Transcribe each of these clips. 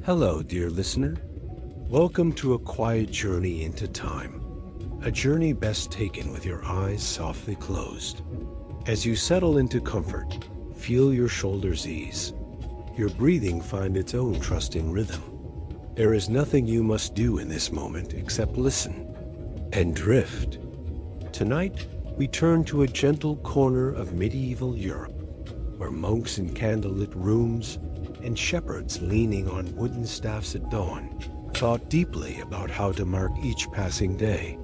Hello, dear listener. Welcome to a quiet journey into time. A journey best taken with your eyes softly closed. As you settle into comfort, feel your shoulders ease. Your breathing find its own trusting rhythm. There is nothing you must do in this moment except listen and drift. Tonight, we turn to a gentle corner of medieval Europe, where monks in candlelit rooms and shepherds leaning on wooden staffs at dawn thought deeply about how to mark each passing day.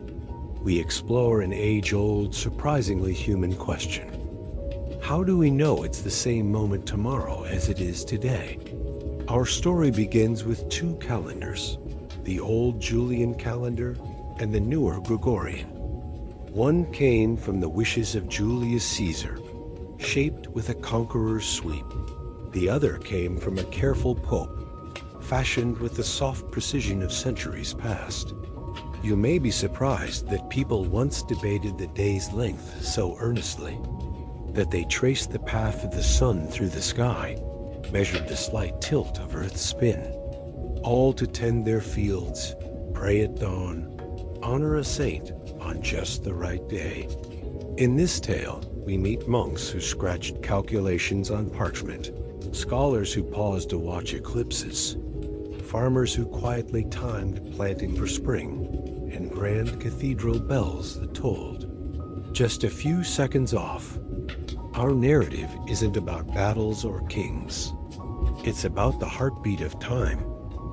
We explore an age-old, surprisingly human question. How do we know it's the same moment tomorrow as it is today? Our story begins with two calendars, the old Julian calendar and the newer Gregorian. One came from the wishes of Julius Caesar, shaped with a conqueror's sweep. The other came from a careful pope, fashioned with the soft precision of centuries past. You may be surprised that people once debated the day's length so earnestly, that they traced the path of the sun through the sky, measured the slight tilt of Earth's spin, all to tend their fields, pray at dawn, honor a saint on just the right day. In this tale, we meet monks who scratched calculations on parchment, scholars who paused to watch eclipses, farmers who quietly timed planting for spring, and grand cathedral bells that tolled. Just a few seconds off. Our narrative isn't about battles or kings. It's about the heartbeat of time,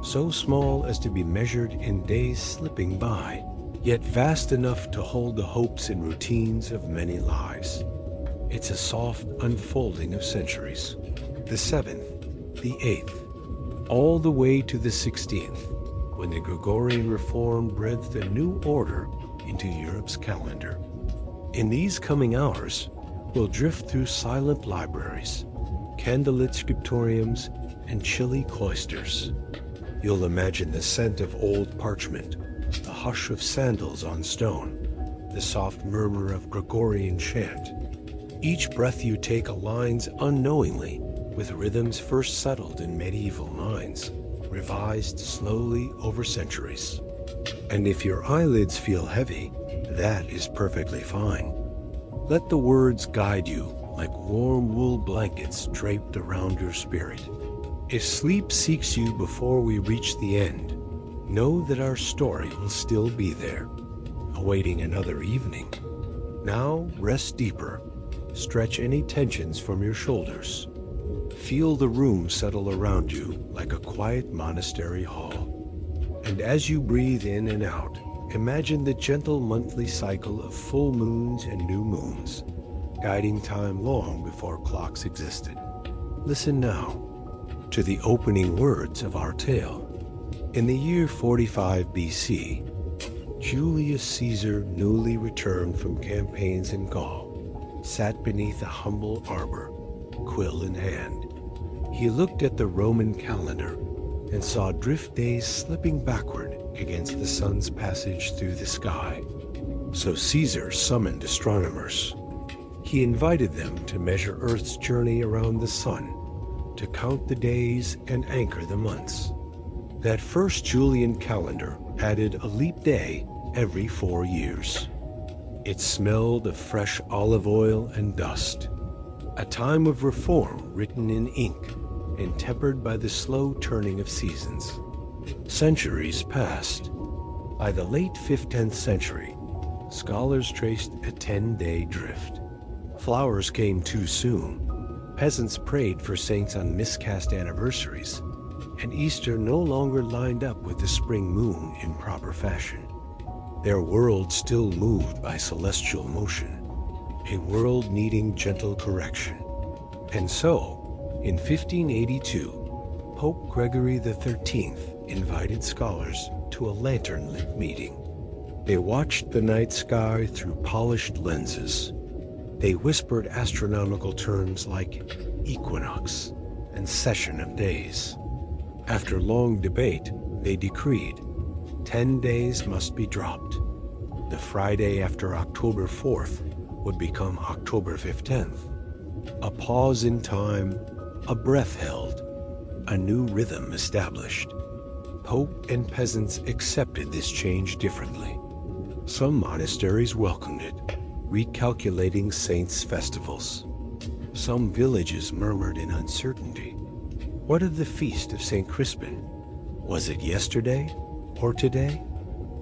so small as to be measured in days slipping by, yet vast enough to hold the hopes and routines of many lives. It's a soft unfolding of centuries. The 7th, the 8th, all the way to the 16th, when the Gregorian reform breathed a new order into Europe's calendar. In these coming hours, we'll drift through silent libraries, candlelit scriptoriums, and chilly cloisters. You'll imagine the scent of old parchment, the hush of sandals on stone, the soft murmur of Gregorian chant. Each breath you take aligns unknowingly with rhythms first settled in medieval minds, revised slowly over centuries. And if your eyelids feel heavy, that is perfectly fine. Let the words guide you like warm wool blankets draped around your spirit. If sleep seeks you before we reach the end, know that our story will still be there, awaiting another evening. Now rest deeper, stretch any tensions from your shoulders. Feel the room settle around you like a quiet monastery hall. And as you breathe in and out, imagine the gentle monthly cycle of full moons and new moons, guiding time long before clocks existed. Listen now to the opening words of our tale. In the year 45 BC, Julius Caesar, newly returned from campaigns in Gaul, sat beneath a humble arbor, quill in hand. He looked at the Roman calendar and saw drift days slipping backward against the sun's passage through the sky. So Caesar summoned astronomers. He invited them to measure Earth's journey around the sun, to count the days and anchor the months. That first Julian calendar added a leap day every 4 years. It smelled of fresh olive oil and dust, a time of reform written in ink and tempered by the slow turning of seasons. Centuries passed. By the late 15th century, scholars traced a 10-day drift. Flowers came too soon. Peasants prayed for saints on miscast anniversaries, and Easter no longer lined up with the spring moon in proper fashion. Their world still moved by celestial motion, a world needing gentle correction. And so, in 1582, Pope Gregory XIII invited scholars to a lantern-lit meeting. They watched the night sky through polished lenses. They whispered astronomical terms like equinox and session of days. After long debate, they decreed 10 days must be dropped. The Friday after October 4th would become October 15th. A pause in time, a breath held, a new rhythm established. Pope and peasants accepted this change differently. Some monasteries welcomed it, recalculating saints' festivals. Some villages murmured in uncertainty. What of the feast of St. Crispin? Was it yesterday or today?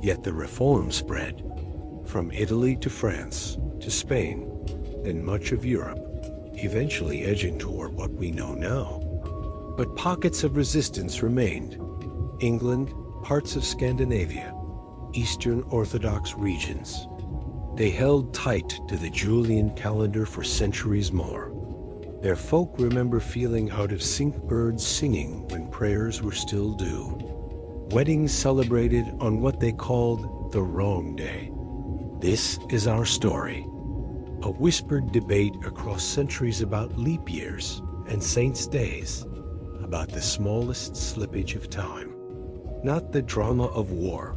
Yet the reform spread, from Italy to France to Spain, and much of Europe, eventually edging toward what we know now. But pockets of resistance remained. England, parts of Scandinavia, Eastern Orthodox regions. They held tight to the Julian calendar for centuries more. Their folk remember feeling out of sync birds singing when prayers were still due. Weddings celebrated on what they called the wrong day. This is our story. A whispered debate across centuries about leap years and saints' days, about the smallest slippage of time. Not the drama of war,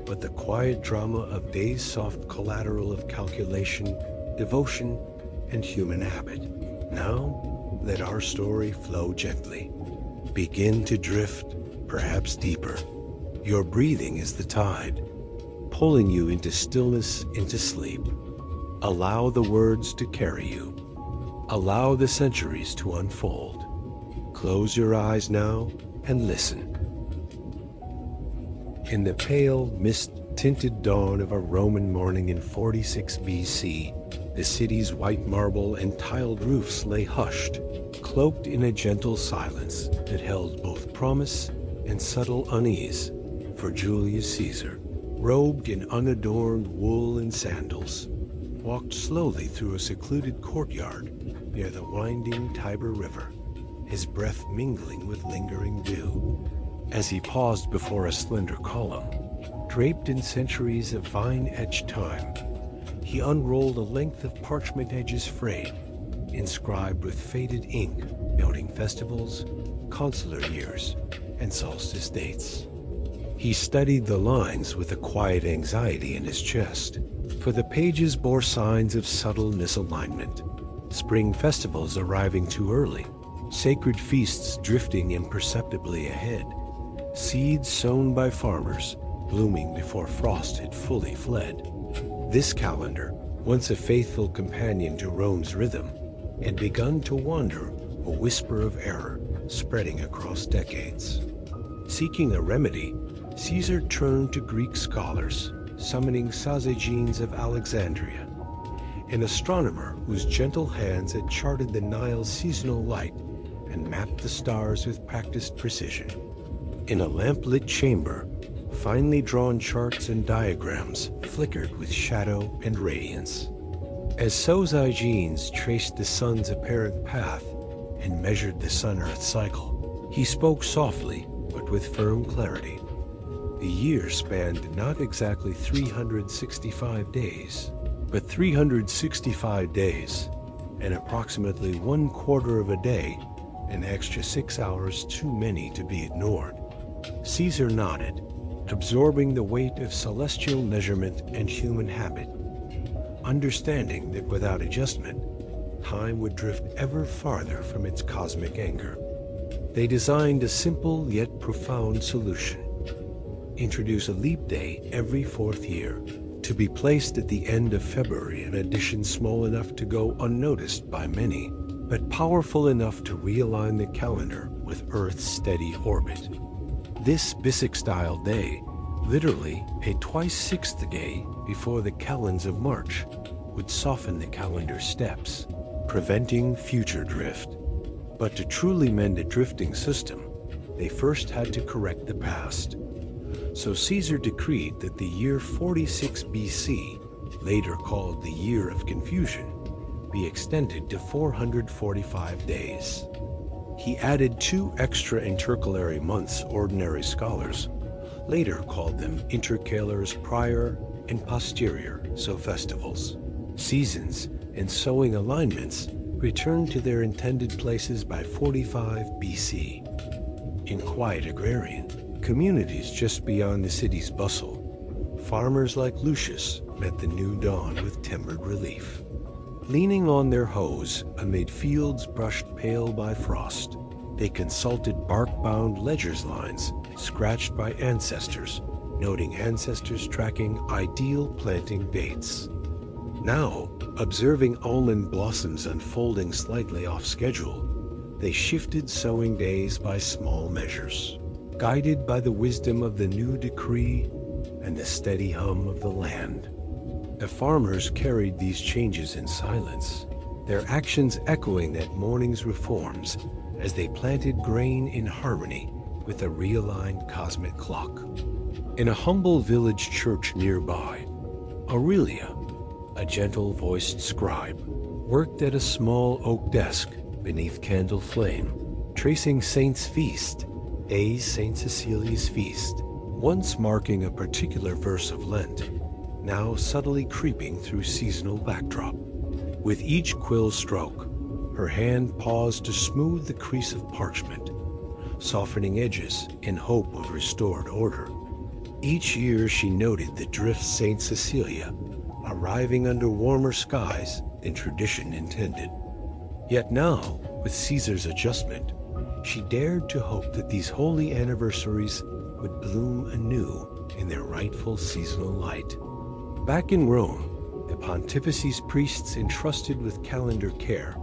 but the quiet drama of days' soft collateral of calculation, devotion, and human habit. Now, let our story flow gently. Begin to drift, perhaps deeper. Your breathing is the tide, pulling you into stillness, into sleep. Allow the words to carry you. Allow the centuries to unfold. Close your eyes now and listen. In the pale, mist-tinted dawn of a Roman morning in 46 BC, the city's white marble and tiled roofs lay hushed, cloaked in a gentle silence that held both promise and subtle unease. For Julius Caesar, robed in unadorned wool and sandals, walked slowly through a secluded courtyard near the winding Tiber River, his breath mingling with lingering dew. As he paused before a slender column, draped in centuries of vine-etched time, he unrolled a length of parchment edges frayed, inscribed with faded ink, noting festivals, consular years, and solstice dates. He studied the lines with a quiet anxiety in his chest, for the pages bore signs of subtle misalignment. Spring festivals arriving too early, sacred feasts drifting imperceptibly ahead, seeds sown by farmers blooming before frost had fully fled. This calendar, once a faithful companion to Rome's rhythm, had begun to wander, a whisper of error spreading across decades. Seeking a remedy, Caesar turned to Greek scholars, summoning Sazegenes of Alexandria, an astronomer whose gentle hands had charted the Nile's seasonal light and mapped the stars with practiced precision. In a lamplit chamber, finely drawn charts and diagrams flickered with shadow and radiance. As Sazegenes traced the sun's apparent path and measured the sun-earth cycle, he spoke softly but with firm clarity. The year spanned not exactly 365 days, but 365 days, and approximately 1/4 of a day, an extra 6 hours too many to be ignored. Caesar nodded, absorbing the weight of celestial measurement and human habit, understanding that without adjustment, time would drift ever farther from its cosmic anchor. They designed a simple yet profound solution. Introduce a leap day every 4th year, to be placed at the end of February, an addition small enough to go unnoticed by many, but powerful enough to realign the calendar with Earth's steady orbit. This bisextile day, literally a twice-sixth day before the calends of March, would soften the calendar steps, preventing future drift. But to truly mend a drifting system, they first had to correct the past. So Caesar decreed that the year 46 BC, later called the Year of Confusion, be extended to 445 days. He added 2 extra intercalary months ordinary scholars later called them intercalars prior and posterior, so festivals. Seasons and sowing alignments returned to their intended places by 45 BC. In quiet agrarian communities just beyond the city's bustle, farmers like Lucius met the new dawn with tempered relief. Leaning on their hoes amid fields brushed pale by frost, They consulted bark-bound ledger's lines scratched by ancestors, noting ancestors tracking ideal planting dates. Now, observing almond blossoms unfolding slightly off schedule, they shifted sowing days by small measures, guided by the wisdom of the new decree and the steady hum of the land. The farmers carried these changes in silence, their actions echoing that morning's reforms as they planted grain in harmony with the realigned cosmic clock. In a humble village church nearby, Aurelia, a gentle-voiced scribe, worked at a small oak desk beneath candle flame, tracing Saint's Feast, A's Saint Cecilia's Feast, once marking a particular verse of Lent, now subtly creeping through seasonal backdrop. With each quill stroke, her hand paused to smooth the crease of parchment, softening edges in hope of restored order. Each year she noted the drift Saint Cecilia, arriving under warmer skies than tradition intended. Yet now, with Caesar's adjustment, she dared to hope that these holy anniversaries would bloom anew in their rightful seasonal light. Back in Rome, the pontifice's priests entrusted with calendar care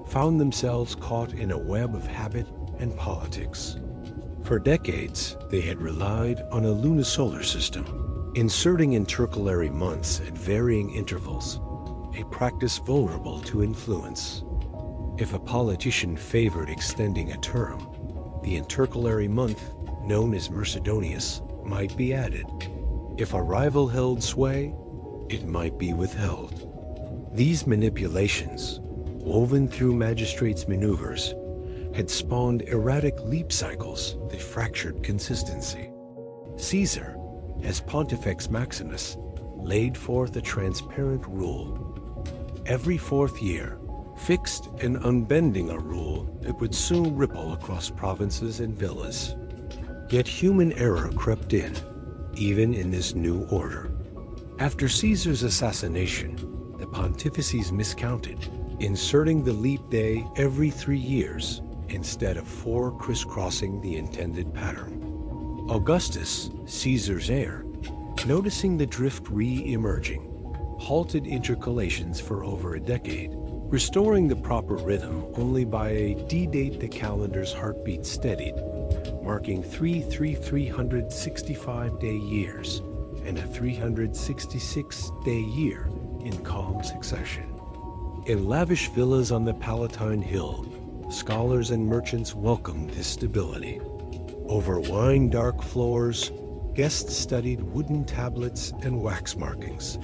found themselves caught in a web of habit and politics. For decades, they had relied on a lunisolar system, inserting intercalary months at varying intervals, a practice vulnerable to influence. If a politician favored extending a term, the intercalary month, known as Mercedonius, might be added. If a rival held sway, it might be withheld. These manipulations, woven through magistrates' maneuvers, had spawned erratic leap cycles that fractured consistency. Caesar, as Pontifex Maximus, laid forth a transparent rule. Every fourth year, fixed and unbending a rule that would soon ripple across provinces and villas. Yet human error crept in, even in this new order. After Caesar's assassination, the pontifices miscounted, inserting the leap day every 3 years instead of 4 crisscrossing the intended pattern. Augustus, Caesar's heir, noticing the drift re-emerging, halted intercalations for over a decade, restoring the proper rhythm only by a D-date the calendar's heartbeat steadied, marking 3 365-day years and a 366-day year in calm succession. In lavish villas on the Palatine Hill, scholars and merchants welcomed this stability. Over wine-dark floors, guests studied wooden tablets and wax markings,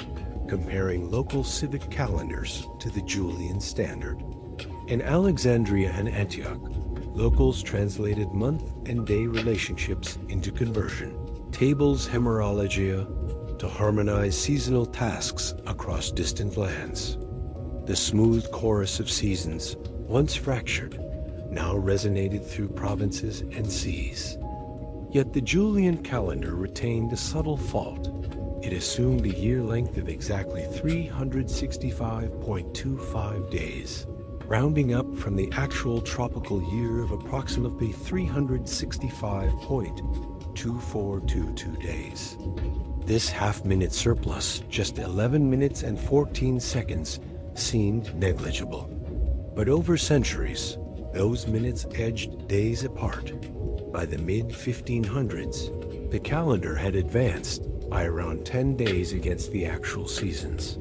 comparing local civic calendars to the Julian standard. In Alexandria and Antioch, locals translated month and day relationships into conversion, tables hemerologia, to harmonize seasonal tasks across distant lands. The smooth chorus of seasons, once fractured, now resonated through provinces and seas. Yet the Julian calendar retained a subtle fault. It assumed a year length of exactly 365.25 days, rounding up from the actual tropical year of approximately 365.2422 days. This half-minute surplus, just 11 minutes and 14 seconds, seemed negligible. But over centuries, those minutes edged days apart. By the mid-1500s, the calendar had advanced by around 10 days against the actual seasons.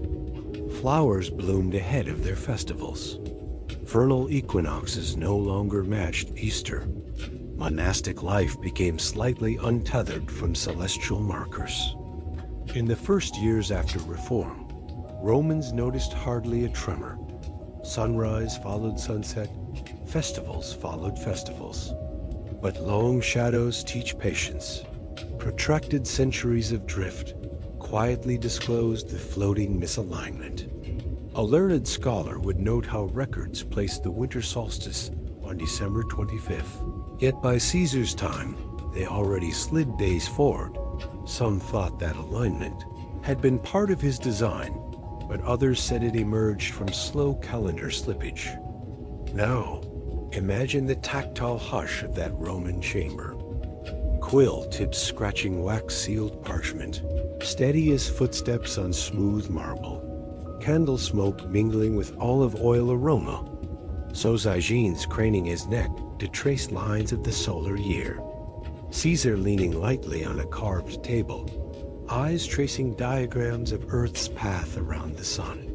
Flowers bloomed ahead of their festivals. Vernal equinoxes no longer matched Easter. Monastic life became slightly untethered from celestial markers. In the first years after Reform, Romans noticed hardly a tremor. Sunrise followed sunset, festivals followed festivals. But long shadows teach patience. Protracted centuries of drift quietly disclosed the floating misalignment. A learned scholar would note how records placed the winter solstice on December 25th. Yet by Caesar's time, they already slid days forward. Some thought that alignment had been part of his design, but others said it emerged from slow calendar slippage. Now, Imagine the tactile hush of that Roman chamber. Quill tips scratching wax-sealed parchment, steady as footsteps on smooth marble. Candle smoke mingling with olive oil aroma. Sosagenes craning his neck to trace lines of the solar year. Caesar leaning lightly on a carved table, eyes tracing diagrams of Earth's path around the sun.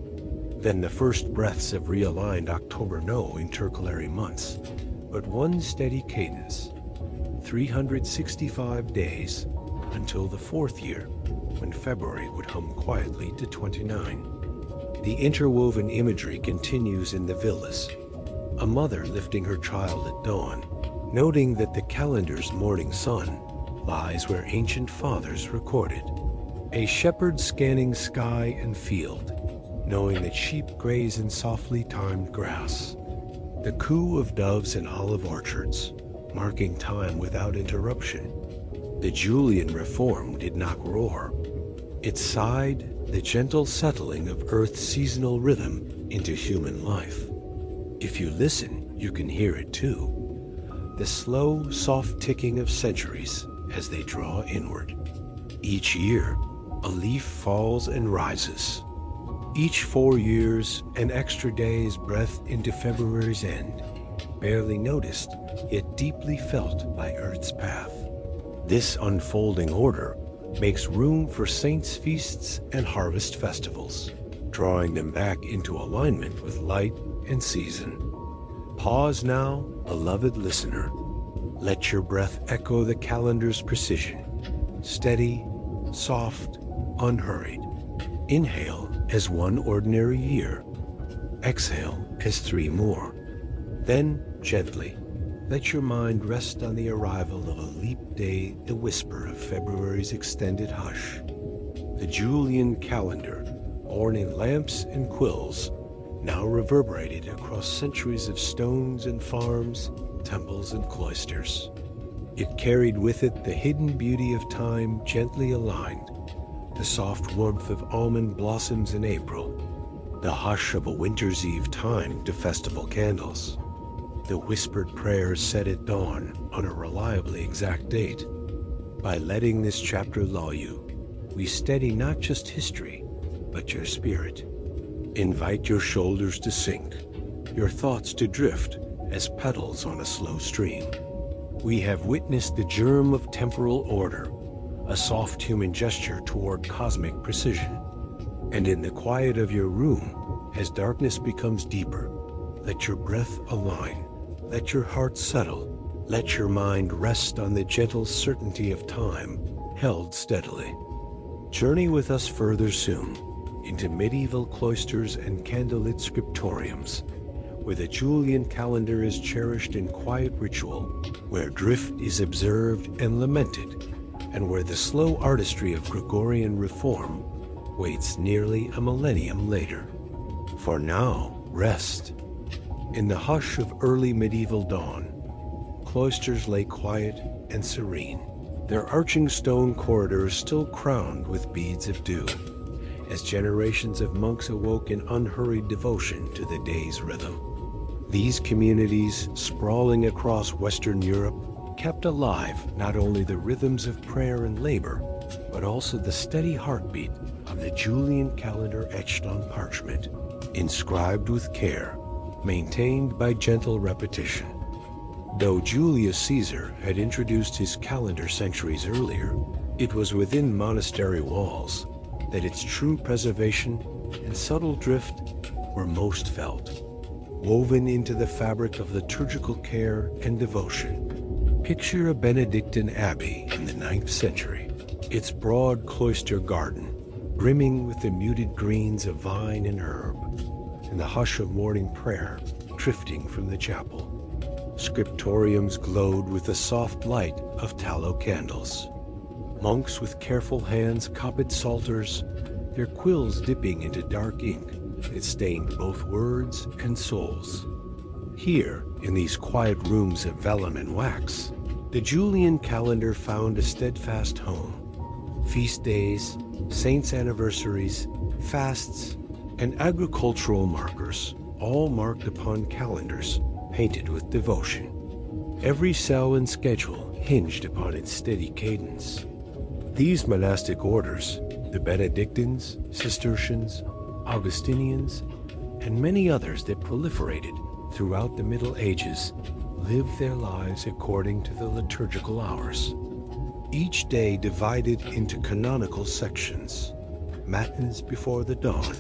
Then the first breaths of realigned October no intercalary months, but one steady cadence. 365 days until the fourth year, when February would hum quietly to 29. The interwoven imagery continues in the villas. A mother lifting her child at dawn, noting that the calendar's morning sun lies where ancient fathers recorded. A shepherd scanning sky and field, knowing that sheep graze in softly timed grass. The coo of doves in olive orchards, marking time without interruption. The Julian reform did not roar. It sighed the gentle settling of Earth's seasonal rhythm into human life. If you listen, you can hear it too. The slow, soft ticking of centuries as they draw inward. Each year, a leaf falls and rises. Each 4 years, an extra day is breathed into February's end, barely noticed, yet deeply felt by Earth's path. This unfolding order makes room for saints' feasts and harvest festivals, drawing them back into alignment with light and season. Pause now, beloved listener. Let your breath echo the calendar's precision. Steady, soft, unhurried. Inhale as one ordinary year. Exhale as 3 more. Then, gently, let your mind rest on the arrival of a leap day, the whisper of February's extended hush. The Julian calendar, born in lamps and quills, now reverberated across centuries of stones and farms, temples and cloisters. It carried with it the hidden beauty of time gently aligned, the soft warmth of almond blossoms in April, the hush of a winter's eve timed to festival candles, the whispered prayers said at dawn on a reliably exact date. By letting this chapter lull you, we steady not just history, but your spirit. Invite your shoulders to sink, your thoughts to drift as petals on a slow stream. We have witnessed the germ of temporal order, a soft human gesture toward cosmic precision. And in the quiet of your room, as darkness becomes deeper, let your breath align. Let your heart settle. Let your mind rest on the gentle certainty of time, held steadily. Journey with us further soon, into medieval cloisters and candlelit scriptoriums, where the Julian calendar is cherished in quiet ritual, where drift is observed and lamented, and where the slow artistry of Gregorian reform waits nearly a millennium later. For now, rest. In the hush of early medieval dawn, cloisters lay quiet and serene, their arching stone corridors still crowned with beads of dew, as generations of monks awoke in unhurried devotion to the day's rhythm. These communities, sprawling across Western Europe, kept alive not only the rhythms of prayer and labor, but also the steady heartbeat of the Julian calendar etched on parchment, inscribed with care, maintained by gentle repetition. Though Julius Caesar had introduced his calendar centuries earlier, it was within monastery walls that its true preservation and subtle drift were most felt, woven into the fabric of liturgical care and devotion. Picture a Benedictine abbey in the 9th century, its broad cloister garden brimming with the muted greens of vine and herb, and the hush of morning prayer drifting from the chapel. Scriptoriums glowed with the soft light of tallow candles. Monks with careful hands copied psalters, their quills dipping into dark ink that stained both words and souls. Here, in these quiet rooms of vellum and wax, the Julian calendar found a steadfast home. Feast days, saints' anniversaries, fasts, and agricultural markers, all marked upon calendars, painted with devotion. Every cell and schedule hinged upon its steady cadence. These monastic orders, the Benedictines, Cistercians, Augustinians, and many others that proliferated throughout the Middle Ages, lived their lives according to the liturgical hours. Each day divided into canonical sections: matins before the dawn,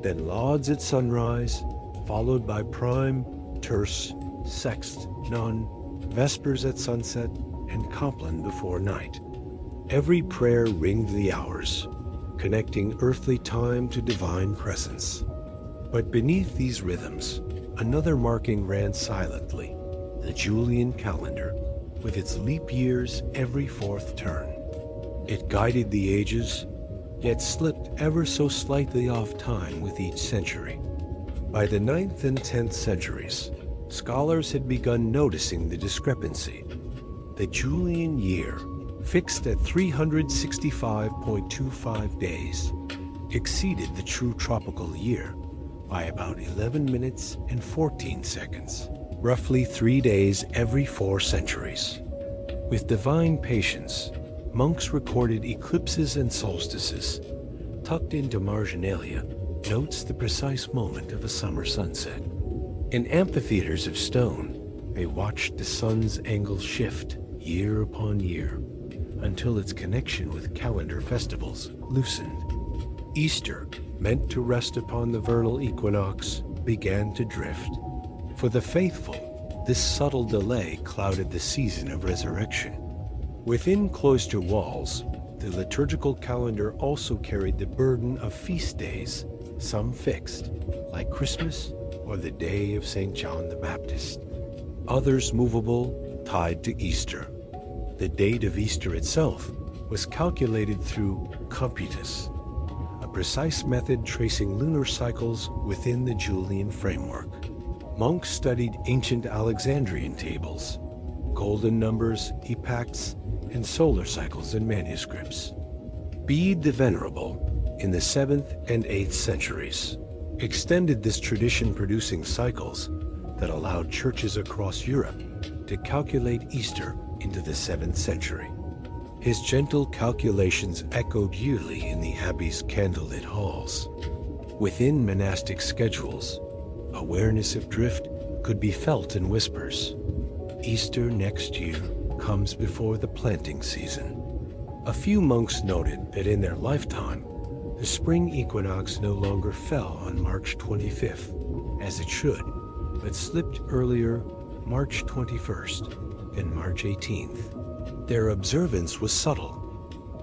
then lauds at sunrise, followed by prime, terce, sext, none, vespers at sunset, and compline before night. Every prayer ringed the hours, connecting earthly time to divine presence. But beneath these rhythms, another marking ran silently: the Julian calendar, with its leap years every fourth turn. It guided the ages, yet slipped ever so slightly off time with each century. By the 9th and 10th centuries, scholars had begun noticing the discrepancy. The Julian year, fixed at 365.25 days, exceeded the true tropical year by about 11 minutes and 14 seconds, roughly 3 days every 4 centuries. With divine patience, monks recorded eclipses and solstices. Tucked into marginalia, notes the precise moment of a summer sunset. In amphitheaters of stone, they watched the sun's angle shift year upon year, until its connection with calendar festivals loosened. Easter, meant to rest upon the vernal equinox, began to drift. For the faithful, this subtle delay clouded the season of resurrection. Within cloister walls, the liturgical calendar also carried the burden of feast days, some fixed, like Christmas or the day of St. John the Baptist. Others movable, tied to Easter. The date of Easter itself was calculated through computus, a precise method tracing lunar cycles within the Julian framework. Monks studied ancient Alexandrian tables, golden numbers, epochs, and solar cycles in manuscripts. Bede the Venerable, in the 7th and 8th centuries, extended this tradition, producing cycles that allowed churches across Europe to calculate Easter into the 7th century. His gentle calculations echoed yearly in the abbey's candlelit halls. Within monastic schedules, awareness of drift could be felt in whispers. Easter next year comes before the planting season. A few monks noted that in their lifetime, the spring equinox no longer fell on March 25th, as it should, but slipped earlier, March 21st and March 18th. Their observance was subtle.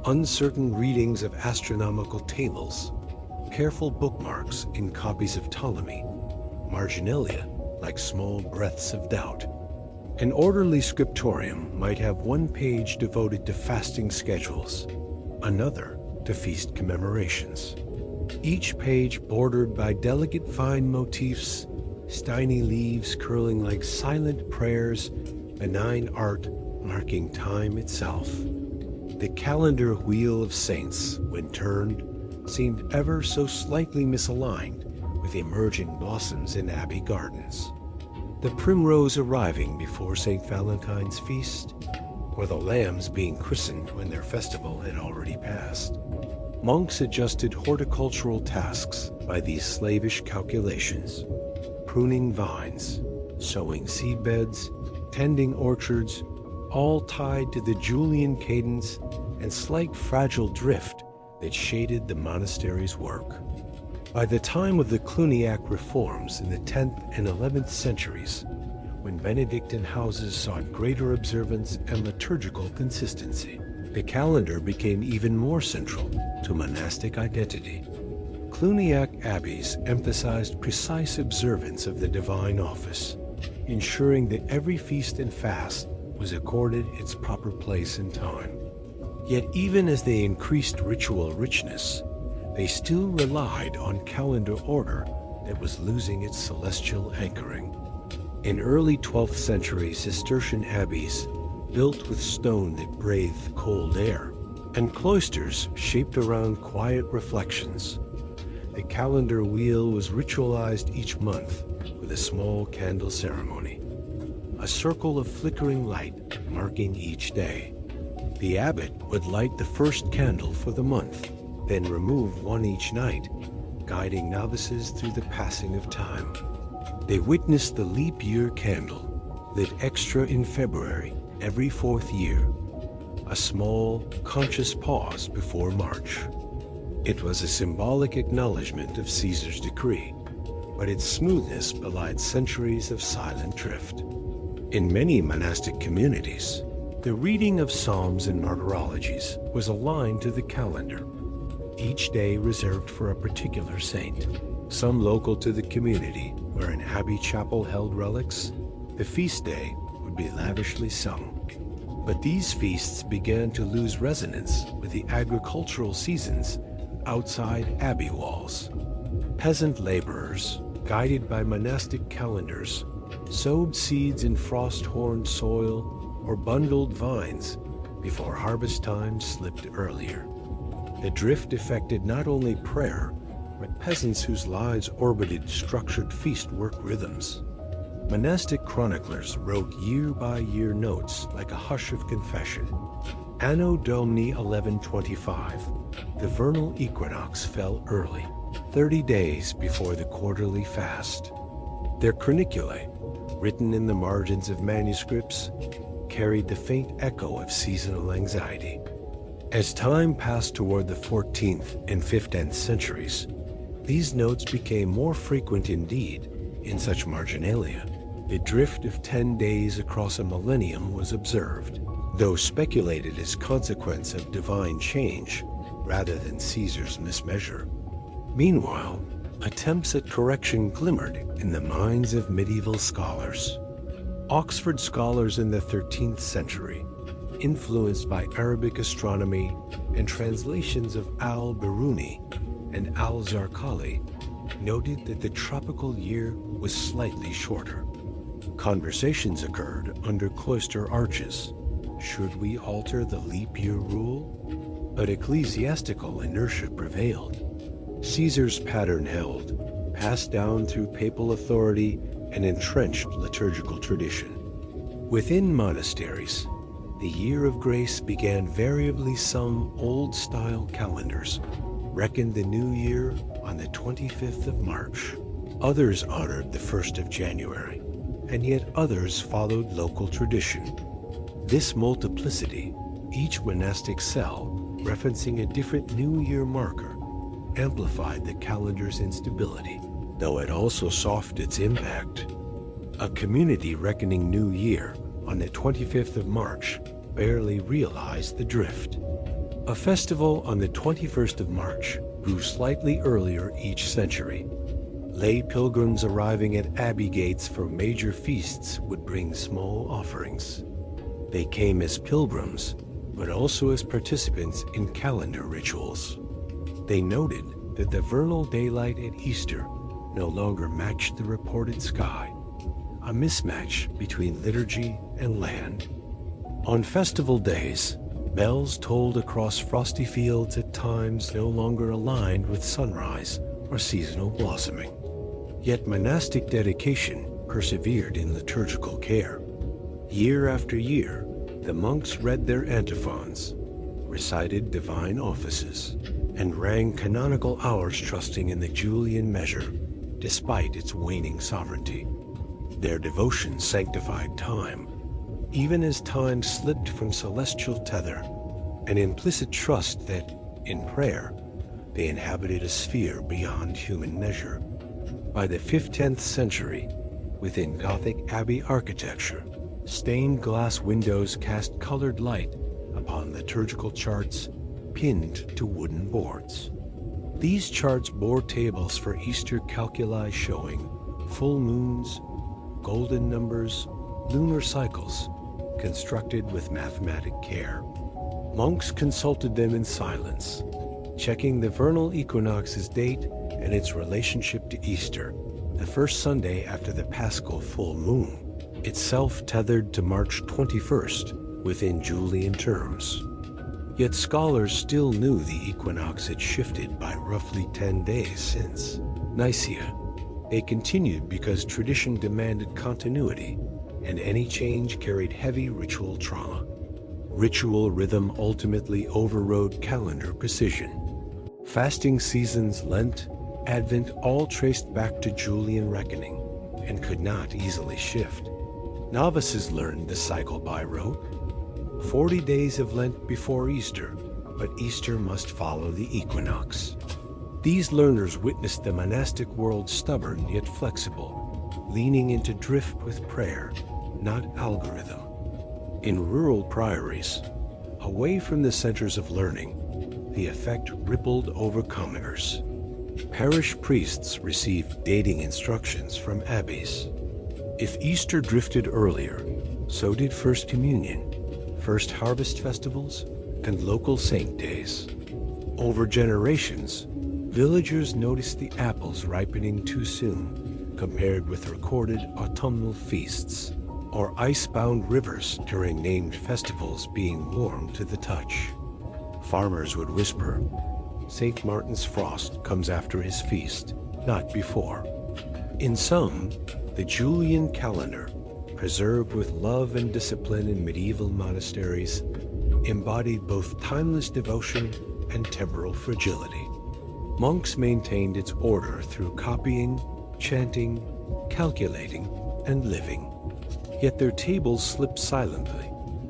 Uncertain readings of astronomical tables, careful bookmarks in copies of Ptolemy, marginalia like small breaths of doubt. An orderly scriptorium might have one page devoted to fasting schedules, another to feast commemorations. Each page bordered by delicate fine motifs, tiny leaves curling like silent prayers, benign art marking time itself. The calendar wheel of saints, when turned, seemed ever so slightly misaligned with emerging blossoms in abbey gardens. The primrose arriving before St. Valentine's feast, or the lambs being christened when their festival had already passed. Monks adjusted horticultural tasks by these slavish calculations: pruning vines, sowing seedbeds, tending orchards, all tied to the Julian cadence and slight fragile drift that shaded the monastery's work. By the time of the Cluniac reforms in the 10th and 11th centuries, when Benedictine houses sought greater observance and liturgical consistency, the calendar became even more central to monastic identity. Cluniac abbeys emphasized precise observance of the divine office, ensuring that every feast and fast was accorded its proper place and time. Yet even as they increased ritual richness, they still relied on calendar order that was losing its celestial anchoring. In early 12th century Cistercian abbeys, built with stone that breathed cold air, and cloisters shaped around quiet reflections, the calendar wheel was ritualized each month with a small candle ceremony. a circle of flickering light marking each day. The abbot would light the first candle for the month, then remove one each night, guiding novices through the passing of time. They witnessed the leap year candle, lit extra in February every fourth year, a small, conscious pause before March. It was a symbolic acknowledgement of Caesar's decree, but its smoothness belied centuries of silent drift. In many monastic communities, the reading of psalms and martyrologies was aligned to the calendar, each day reserved for a particular saint. Some local to the community, where an abbey chapel held relics, the feast day would be lavishly sung. But these feasts began to lose resonance with the agricultural seasons outside abbey walls. Peasant laborers, guided by monastic calendars, sowed seeds in frost-horned soil or bundled vines before harvest time slipped earlier. The drift affected not only prayer, but peasants whose lives orbited structured feast work rhythms. Monastic chroniclers wrote year-by-year notes like a hush of confession. Anno Domini 1125, the vernal equinox fell early, 30 days before the quarterly fast. Their chroniculae, written in the margins of manuscripts, carried the faint echo of seasonal anxiety. As time passed toward the 14th and 15th centuries, these notes became more frequent indeed in such marginalia. A drift of 10 days across a millennium was observed, though speculated as consequence of divine change rather than Caesar's mismeasure. Meanwhile, attempts at correction glimmered in the minds of medieval scholars. Oxford scholars in the 13th century, influenced by Arabic astronomy and translations of al-Biruni and al-Zarqali, noted that the tropical year was slightly shorter. Conversations occurred under cloister arches. Should we alter the leap year rule? But ecclesiastical inertia prevailed. Caesar's pattern held, passed down through papal authority and entrenched liturgical tradition. Within monasteries, the year of grace began variably. Some old-style calendars reckoned the new year on the 25th of March. Others honored the 1st of January, and yet others followed local tradition. This multiplicity, each monastic cell referencing a different New Year marker, amplified the calendar's instability, though it also softened its impact. A community reckoning New Year on the 25th of March barely realized the drift. A festival on the 21st of March grew slightly earlier each century. Lay pilgrims arriving at abbey gates for major feasts would bring small offerings. They came as pilgrims, but also as participants in calendar rituals. They noted that the vernal daylight at Easter no longer matched the reported sky, a mismatch between liturgy and land. On festival days, bells tolled across frosty fields at times no longer aligned with sunrise or seasonal blossoming. Yet monastic dedication persevered in liturgical care. Year after year, the monks read their antiphons, recited divine offices, and rang canonical hours, trusting in the Julian measure, despite its waning sovereignty. Their devotion sanctified time, even as time slipped from celestial tether, an implicit trust that, in prayer, they inhabited a sphere beyond human measure. By the 15th century, within Gothic abbey architecture, stained glass windows cast colored light upon liturgical charts pinned to wooden boards. These charts bore tables for Easter calculi showing full moons, golden numbers, lunar cycles, constructed with mathematic care. Monks consulted them in silence, checking the vernal equinox's date and its relationship to Easter, the first Sunday after the Paschal full moon, itself tethered to March 21st within Julian terms. Yet scholars still knew the equinox had shifted by roughly 10 days since Nicaea. They continued because tradition demanded continuity, and any change carried heavy ritual trauma. Ritual rhythm ultimately overrode calendar precision. Fasting seasons, Lent, Advent all traced back to Julian reckoning and could not easily shift. Novices learned the cycle by rote. 40 days of Lent before Easter, but Easter must follow the equinox. These learners witnessed the monastic world stubborn yet flexible, leaning into drift with prayer, not algorithm. In rural priories, away from the centers of learning, the effect rippled over commoners. Parish priests received dating instructions from abbeys. If Easter drifted earlier, so did First Communion, first harvest festivals, and local saint days. Over generations, villagers noticed the apples ripening too soon compared with recorded autumnal feasts, or ice-bound rivers during named festivals being warm to the touch. Farmers would whisper, "St. Martin's frost comes after his feast, not before." In some, the Julian calendar, preserved with love and discipline in medieval monasteries, embodied both timeless devotion and temporal fragility. Monks maintained its order through copying, chanting, calculating, and living. Yet their tables slipped silently,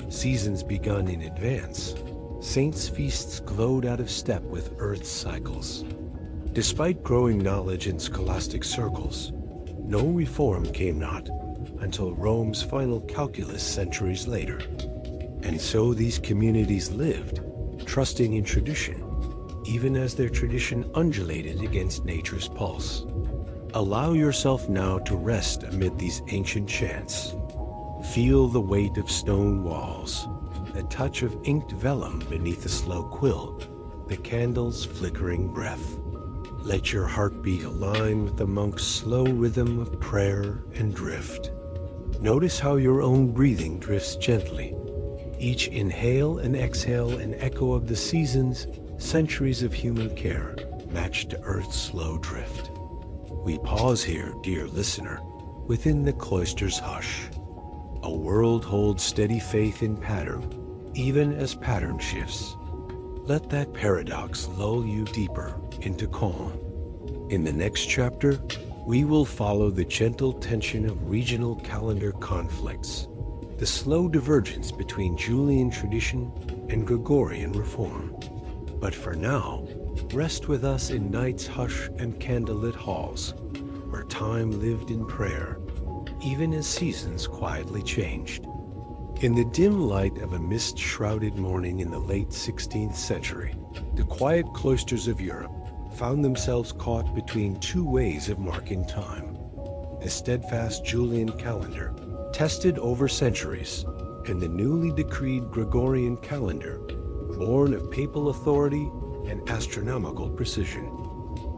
seasons begun in advance. Saints' feasts glowed out of step with Earth's cycles. Despite growing knowledge in scholastic circles, no reform came not until Rome's final calculus centuries later. And so these communities lived, trusting in tradition, even as their tradition undulated against nature's pulse. Allow yourself now to rest amid these ancient chants. Feel the weight of stone walls, the touch of inked vellum beneath a slow quill, the candle's flickering breath. Let your heartbeat align with the monk's slow rhythm of prayer and drift. Notice how your own breathing drifts gently. Each inhale and exhale an echo of the seasons, centuries of human care, matched to Earth's slow drift. We pause here, dear listener, within the cloister's hush. A world holds steady faith in pattern, even as pattern shifts. Let that paradox lull you deeper into calm. In the next chapter, we will follow the gentle tension of regional calendar conflicts, the slow divergence between Julian tradition and Gregorian reform. But for now, rest with us in night's hush and candlelit halls, where time lived in prayer, even as seasons quietly changed. In the dim light of a mist-shrouded morning in the late 16th century, the quiet cloisters of Europe found themselves caught between two ways of marking time. The steadfast Julian calendar, tested over centuries, and the newly decreed Gregorian calendar, born of papal authority and astronomical precision.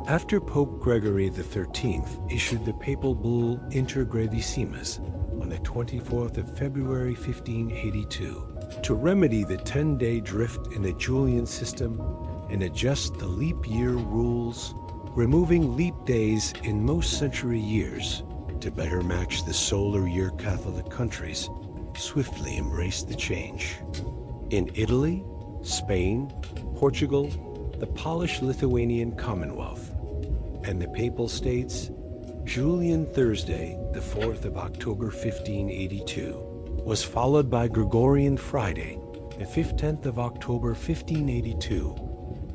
After Pope Gregory XIII issued the papal bull Inter Gravissimus on the 24th of February 1582 to remedy the 10-day drift in the Julian system and adjust the leap year rules, removing leap days in most century years to better match the solar year, Catholic countries swiftly embraced the change. In Italy, Spain, Portugal, the Polish-Lithuanian Commonwealth, and the Papal States, Julian Thursday, the 4th of October 1582, was followed by Gregorian Friday, the 15th of October 1582,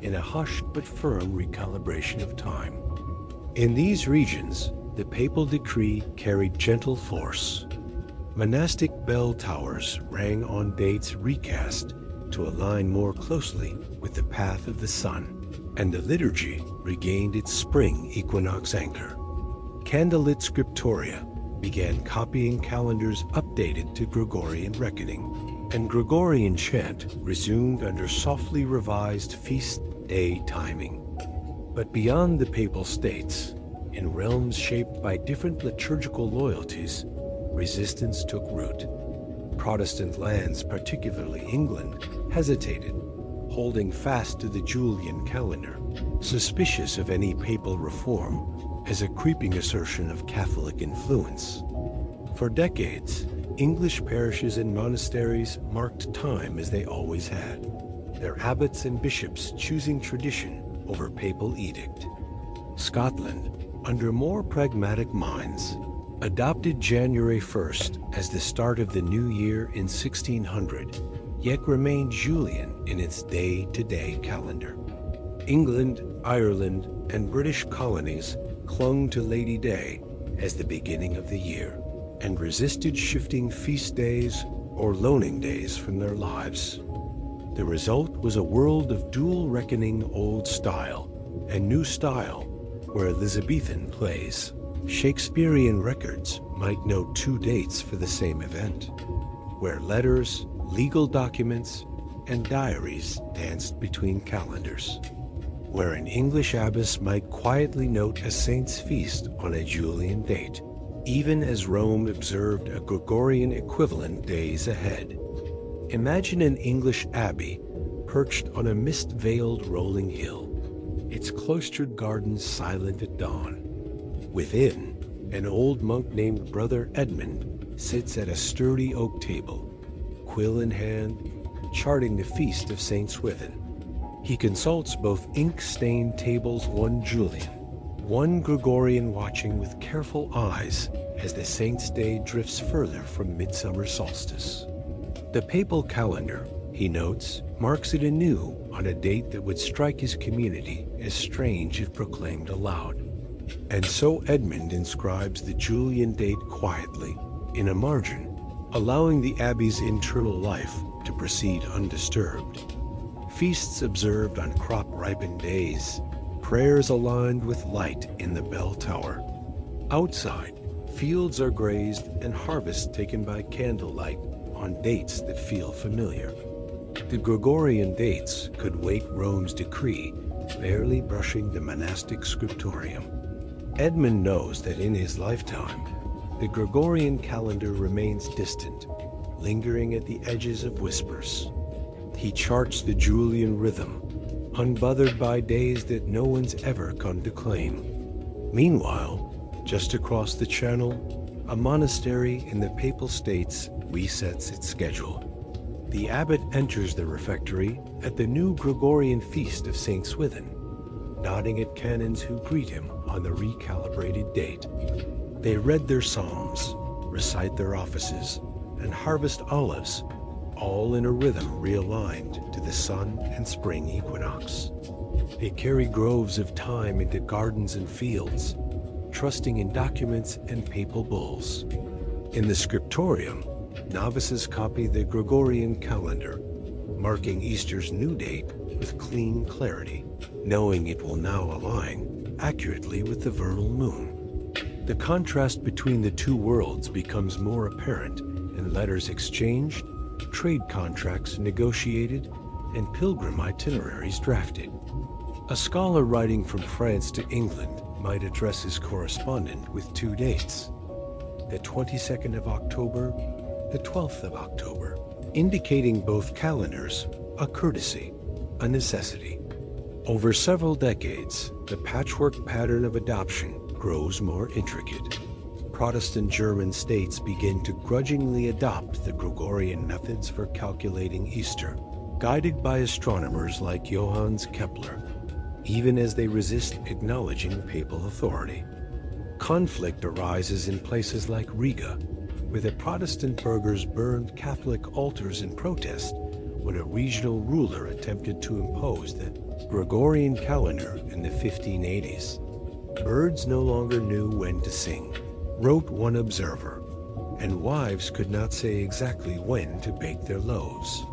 in a hushed but firm recalibration of time. In these regions, the papal decree carried gentle force. Monastic bell towers rang on dates recast to align more closely with the path of the sun, and the liturgy regained its spring equinox anchor. Candlelit scriptoria began copying calendars updated to Gregorian reckoning, and Gregorian chant resumed under softly revised feast day timing. But beyond the papal states, in realms shaped by different liturgical loyalties, resistance took root. Protestant lands, particularly England, hesitated, holding fast to the Julian calendar, suspicious of any papal reform as a creeping assertion of Catholic influence. For decades, English parishes and monasteries marked time as they always had, their abbots and bishops choosing tradition over papal edict. Scotland, under more pragmatic minds, adopted January 1st as the start of the new year in 1600, yet remained Julian in its day-to-day calendar. England, Ireland, and British colonies clung to Lady Day as the beginning of the year and resisted shifting feast days or loaning days from their lives. The result was a world of dual reckoning old style and new style, where Elizabethan plays, Shakespearean records might note two dates for the same event, where letters, legal documents, and diaries danced between calendars, where an English abbess might quietly note a saint's feast on a Julian date, even as Rome observed a Gregorian equivalent days ahead. Imagine an English abbey perched on a mist-veiled rolling hill, its cloistered gardens silent at dawn. Within, an old monk named Brother Edmund sits at a sturdy oak table, quill in hand, charting the feast of St. Swithin. He consults both ink-stained tables, one Julian, one Gregorian, watching with careful eyes as the saint's day drifts further from midsummer solstice. The papal calendar, he notes, marks it anew on a date that would strike his community as strange if proclaimed aloud. And so Edmund inscribes the Julian date quietly in a margin, allowing the abbey's internal life to proceed undisturbed. Feasts observed on crop-ripened days, prayers aligned with light in the bell tower. Outside, fields are grazed and harvest taken by candlelight on dates that feel familiar. The Gregorian dates could wait Rome's decree, barely brushing the monastic scriptorium. Edmund knows that in his lifetime, the Gregorian calendar remains distant, lingering at the edges of whispers. He charts the Julian rhythm, unbothered by days that no one's ever come to claim. Meanwhile, just across the channel, a monastery in the Papal States resets its schedule. The abbot enters the refectory at the new Gregorian feast of St. Swithin, nodding at canons who greet him on the recalibrated date. They read their psalms, recite their offices, and harvest olives, all in a rhythm realigned to the sun and spring equinox. They carry groves of time into gardens and fields, trusting in documents and papal bulls. In the scriptorium, novices copy the Gregorian calendar, marking Easter's new date with clean clarity, knowing it will now align accurately with the vernal moon. The contrast between the two worlds becomes more apparent in letters exchanged, trade contracts negotiated, and pilgrim itineraries drafted. A scholar writing from France to England might address his correspondent with two dates, the 22nd of October, the 12th of October, indicating both calendars a courtesy, a necessity. Over several decades, the patchwork pattern of adoption grows more intricate. Protestant German states begin to grudgingly adopt the Gregorian methods for calculating Easter, guided by astronomers like Johannes Kepler, even as they resist acknowledging papal authority. Conflict arises in places like Riga, where the Protestant burghers burned Catholic altars in protest when a regional ruler attempted to impose the Gregorian calendar in the 1580s. Birds no longer knew when to sing, wrote one observer, and wives could not say exactly when to bake their loaves.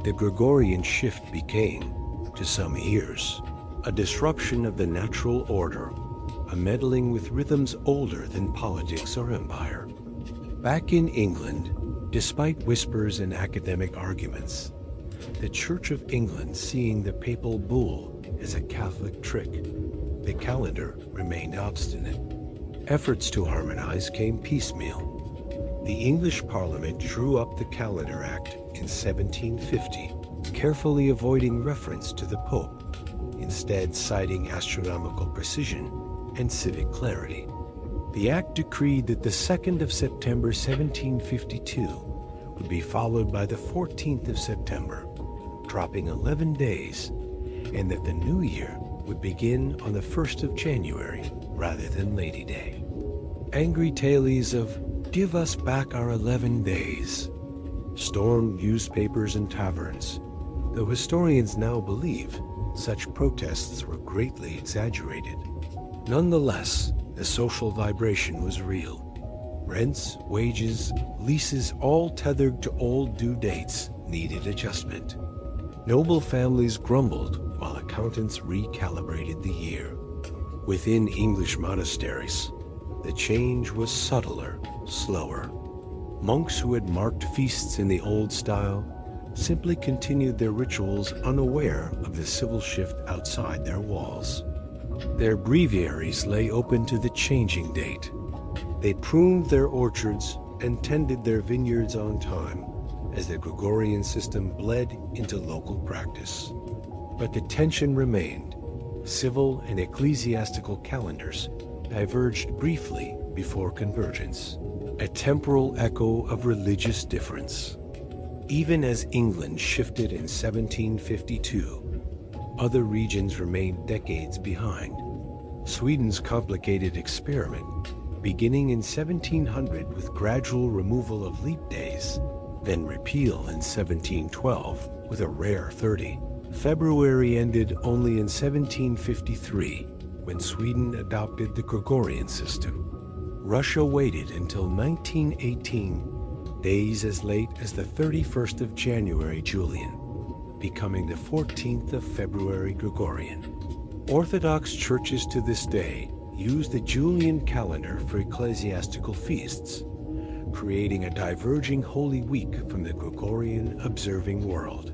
The Gregorian shift became, to some ears, a disruption of the natural order, a meddling with rhythms older than politics or empire. Back in England, despite whispers and academic arguments, the Church of England seeing the papal bull as a Catholic trick, the calendar remained obstinate. Efforts to harmonize came piecemeal. The English Parliament drew up the Calendar Act in 1750, carefully avoiding reference to the Pope, instead citing astronomical precision and civic clarity. The act decreed that the 2nd of September 1752 would be followed by the 14th of September, dropping 11 days, and that the new year would begin on the 1st of January rather than Lady Day. Angry tales of "Give us back our 11 days" stormed newspapers and taverns, though historians now believe such protests were greatly exaggerated. Nonetheless, the social vibration was real. Rents, wages, leases, all tethered to old due dates, needed adjustment. Noble families grumbled while accountants recalibrated the year. Within English monasteries, the change was subtler, slower. Monks who had marked feasts in the old style simply continued their rituals unaware of the civil shift outside their walls. Their breviaries lay open to the changing date. They pruned their orchards and tended their vineyards on time as the Gregorian system bled into local practice. But the tension remained. Civil and ecclesiastical calendars diverged briefly before convergence, a temporal echo of religious difference. Even as England shifted in 1752, other regions remained decades behind. Sweden's complicated experiment, beginning in 1700 with gradual removal of leap days, then repeal in 1712 with a rare 30. February ended only in 1753 when Sweden adopted the Gregorian system. Russia waited until 1918, days as late as the 31st of January Julian, becoming the 14th of February Gregorian. Orthodox churches to this day use the Julian calendar for ecclesiastical feasts, creating a diverging Holy Week from the Gregorian observing world.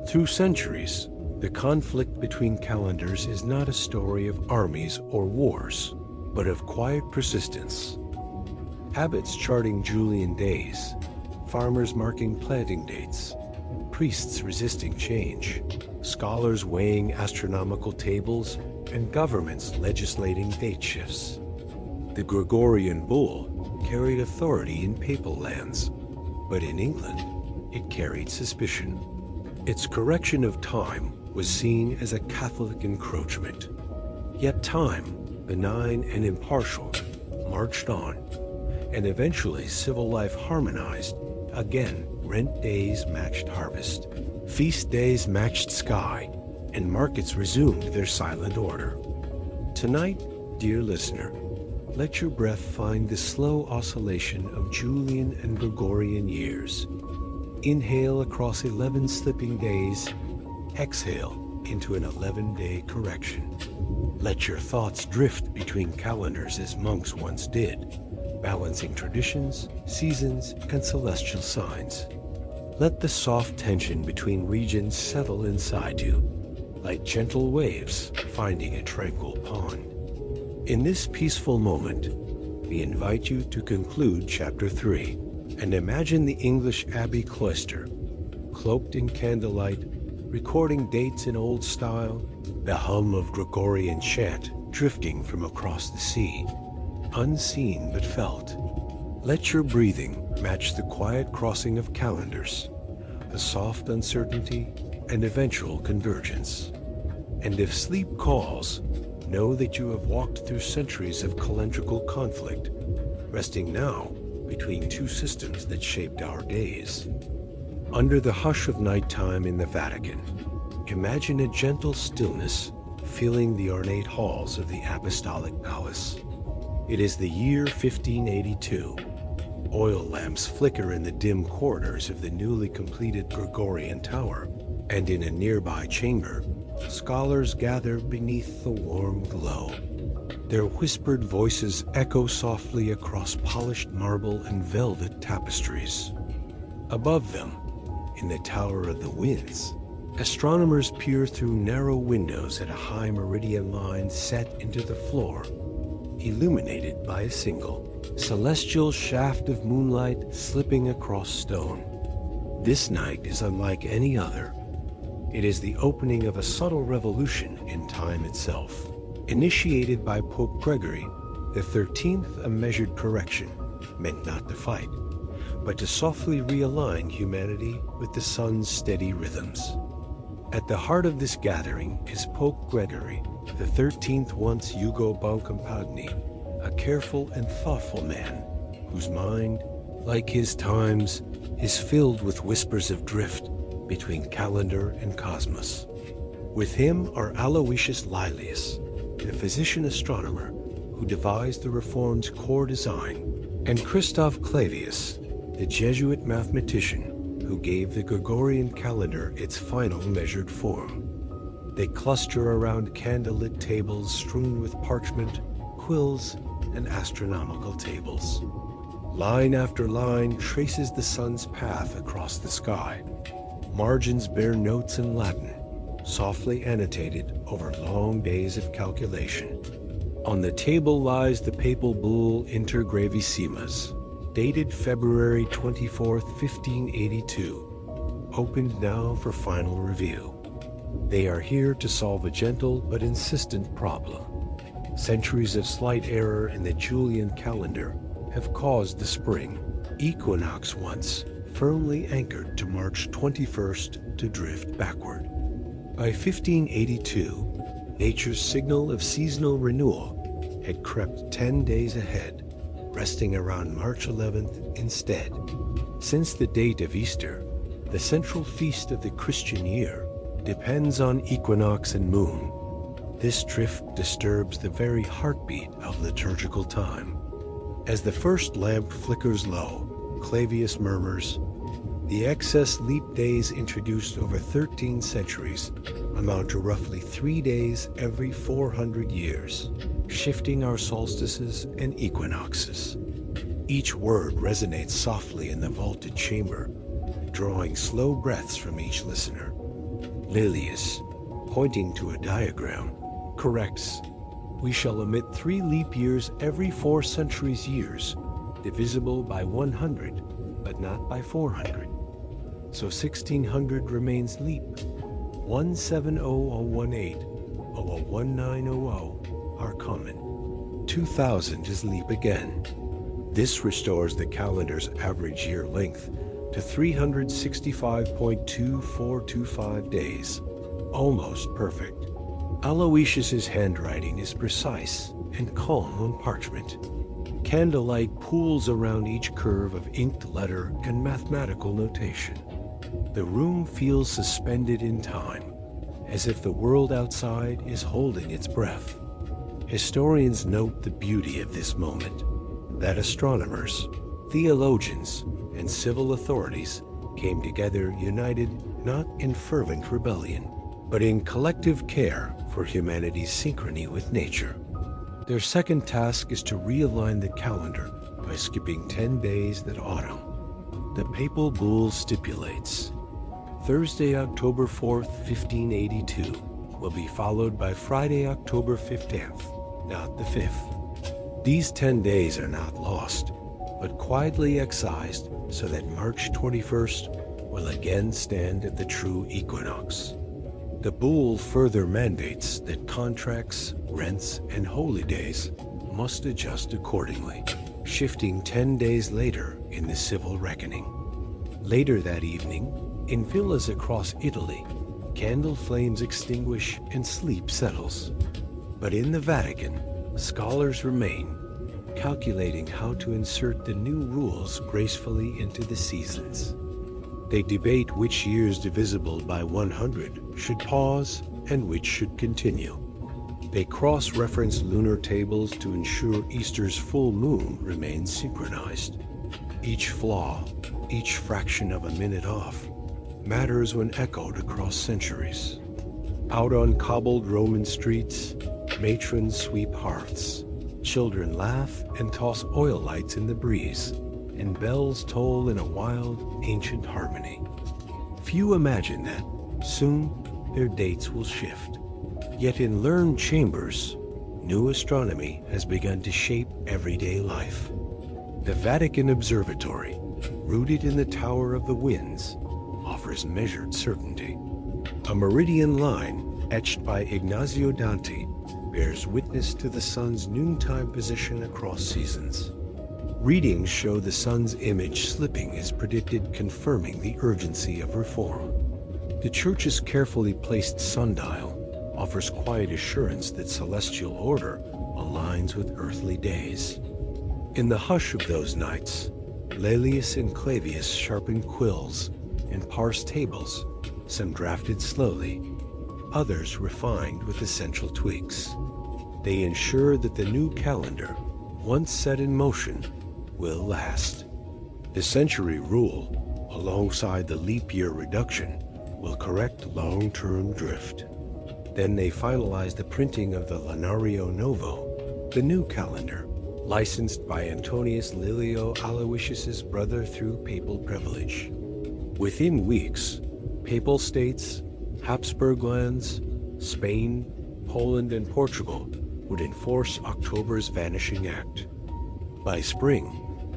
Through centuries, the conflict between calendars is not a story of armies or wars, but of quiet persistence. Abbots charting Julian days, farmers marking planting dates, priests resisting change, scholars weighing astronomical tables, and governments legislating date shifts. The Gregorian bull carried authority in papal lands, but in England, it carried suspicion. Its correction of time was seen as a Catholic encroachment. Yet time, benign and impartial, marched on, and eventually civil life harmonized. Again, rent days matched harvest, feast days matched sky, and markets resumed their silent order. Tonight, dear listener, let your breath find the slow oscillation of Julian and Gregorian years. Inhale across 11 slipping days, exhale into an 11-day correction. Let your thoughts drift between calendars as monks once did, balancing traditions, seasons, and celestial signs. Let the soft tension between regions settle inside you, like gentle waves finding a tranquil pond. In this peaceful moment, we invite you to conclude Chapter 3 and imagine the English abbey cloister, cloaked in candlelight, recording dates in old style, the hum of Gregorian chant drifting from across the sea, unseen but felt. Let your breathing match the quiet crossing of calendars, the soft uncertainty and eventual convergence. And if sleep calls, know that you have walked through centuries of calendrical conflict, resting now between two systems that shaped our days. Under the hush of nighttime in the Vatican, imagine a gentle stillness filling the ornate halls of the Apostolic Palace. It is the year 1582. Oil lamps flicker in the dim corridors of the newly completed Gregorian Tower, and in a nearby chamber, scholars gather beneath the warm glow. Their whispered voices echo softly across polished marble and velvet tapestries. Above them, in the Tower of the Winds, astronomers peer through narrow windows at a high meridian line set into the floor, illuminated by a single celestial shaft of moonlight slipping across stone. This night is unlike any other. It is the opening of a subtle revolution in time itself. Initiated by Pope Gregory, The 13th, a measured correction, meant not to fight, but to softly realign humanity with the sun's steady rhythms. At the heart of this gathering is Pope Gregory, the 13th once Hugo Boncompagni, a careful and thoughtful man whose mind, like his times, is filled with whispers of drift between calendar and cosmos. With him are Aloysius Lilius, the physician astronomer who devised the reform's core design, and Christoph Clavius, the Jesuit mathematician who gave the Gregorian calendar its final measured form. They cluster around candlelit tables strewn with parchment, quills, and astronomical tables. Line after line traces the sun's path across the sky. Margins bear notes in Latin, softly annotated over long days of calculation. On the table lies the papal bull Inter Gravissimas, dated February 24, 1582, opened now for final review. They are here to solve a gentle but insistent problem. Centuries of slight error in the Julian calendar have caused the spring equinox, once firmly anchored to March 21st, to drift backward. By 1582, nature's signal of seasonal renewal had crept 10 days ahead, resting around March 11th instead. Since the date of Easter, the central feast of the Christian year, depends on equinox and moon. This drift disturbs the very heartbeat of liturgical time. As the first lamp flickers low, Clavius murmurs, "The excess leap days introduced over 13 centuries amount to roughly 3 days every 400 years, shifting our solstices and equinoxes." Each word resonates softly in the vaulted chamber, drawing slow breaths from each listener. Lilius, pointing to a diagram, corrects, "We shall omit 3 leap years every 4 centuries years, divisible by 100, but not by 400. So 1600 remains leap. 170018, 1900 are common. 2000 is leap again. This restores the calendar's average year length to 365.2425 days, almost perfect. Aloysius's handwriting is precise and calm on parchment. Candlelight pools around each curve of inked letter and mathematical notation. The room feels suspended in time, as if the world outside is holding its breath. Historians note the beauty of this moment, that astronomers, theologians, and civil authorities came together united not in fervent rebellion, but in collective care for humanity's synchrony with nature. Their second task is to realign the calendar by skipping 10 days that autumn. The papal bull stipulates, Thursday, October 4th, 1582, will be followed by Friday, October 15th, not the 5th. These 10 days are not lost, but quietly excised so that March 21st will again stand at the true equinox. The bull further mandates that contracts, rents, and holy days must adjust accordingly, shifting 10 days later in the civil reckoning. Later that evening, in villas across Italy, candle flames extinguish and sleep settles. But in the Vatican, scholars remain, calculating how to insert the new rules gracefully into the seasons. They debate which years divisible by 100 should pause and which should continue. They cross-reference lunar tables to ensure Easter's full moon remains synchronized. Each flaw, each fraction of a minute off, matters when echoed across centuries. Out on cobbled Roman streets, matrons sweep hearths. Children laugh and toss oil lights in the breeze, and bells toll in a wild, ancient harmony. Few imagine that, soon, their dates will shift. Yet in learned chambers, new astronomy has begun to shape everyday life. The Vatican Observatory, rooted in the Tower of the Winds, offers measured certainty. A meridian line, etched by Ignazio Danti, bears witness to the sun's noontime position across seasons. Readings show the sun's image slipping is predicted, confirming the urgency of reform. The Church's carefully placed sundial offers quiet assurance that celestial order aligns with earthly days. In the hush of those nights, Laelius and Clavius sharpened quills and parsed tables, some drafted slowly, others refined with essential tweaks. They ensure that the new calendar, once set in motion, will last. The century rule, alongside the leap year reduction, will correct long-term drift. Then they finalize the printing of the Lunario Novo, the new calendar, licensed by Antonius Lelio Aloysius's brother through papal privilege. Within weeks, Papal States, Habsburg lands, Spain, Poland, and Portugal would enforce October's Vanishing Act. By spring,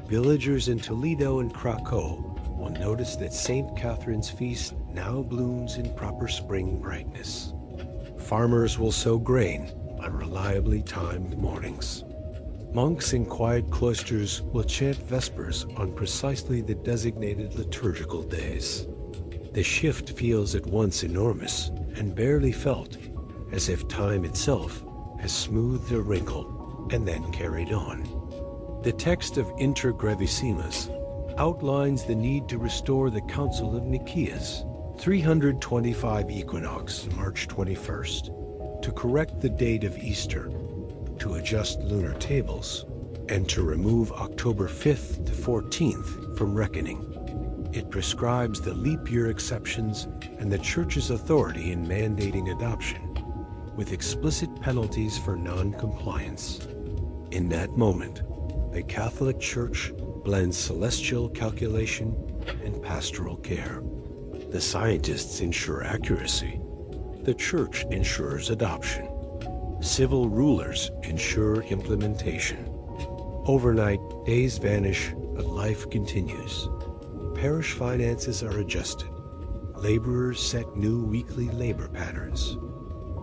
villagers in Toledo and Crackle will notice that St. Catherine's feast now blooms in proper spring brightness. Farmers will sow grain on reliably timed mornings. Monks in quiet cloisters will chant vespers on precisely the designated liturgical days. The shift feels at once enormous and barely felt, as if time itself has smoothed a wrinkle and then carried on. The text of Inter Gravissimas outlines the need to restore the Council of Nicaea's 325 equinox, March 21st, to correct the date of Easter, to adjust lunar tables, and to remove October 5th to 14th from reckoning. It prescribes the leap year exceptions and the Church's authority in mandating adoption, with explicit penalties for non-compliance. In that moment, the Catholic Church blends celestial calculation and pastoral care. The scientists ensure accuracy. The Church ensures adoption. Civil rulers ensure implementation. Overnight, days vanish, but life continues. Parish finances are adjusted. Laborers set new weekly labor patterns.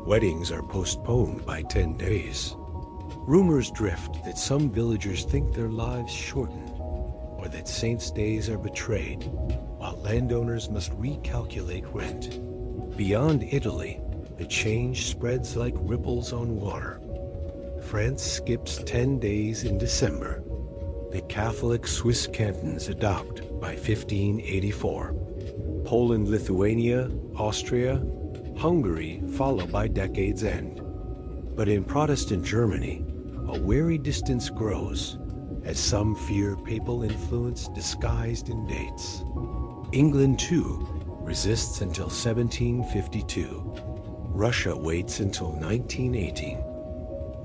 Weddings are postponed by 10 days. Rumors drift that some villagers think their lives shortened, or that saints' days are betrayed, while landowners must recalculate rent. Beyond Italy, the change spreads like ripples on water. France skips 10 days in December. The Catholic Swiss cantons adopt by 1584. Poland, Lithuania, Austria, Hungary follow by decade's end. But in Protestant Germany, a wary distance grows, as some fear papal influence disguised in dates. England, too, resists until 1752. Russia waits until 1918.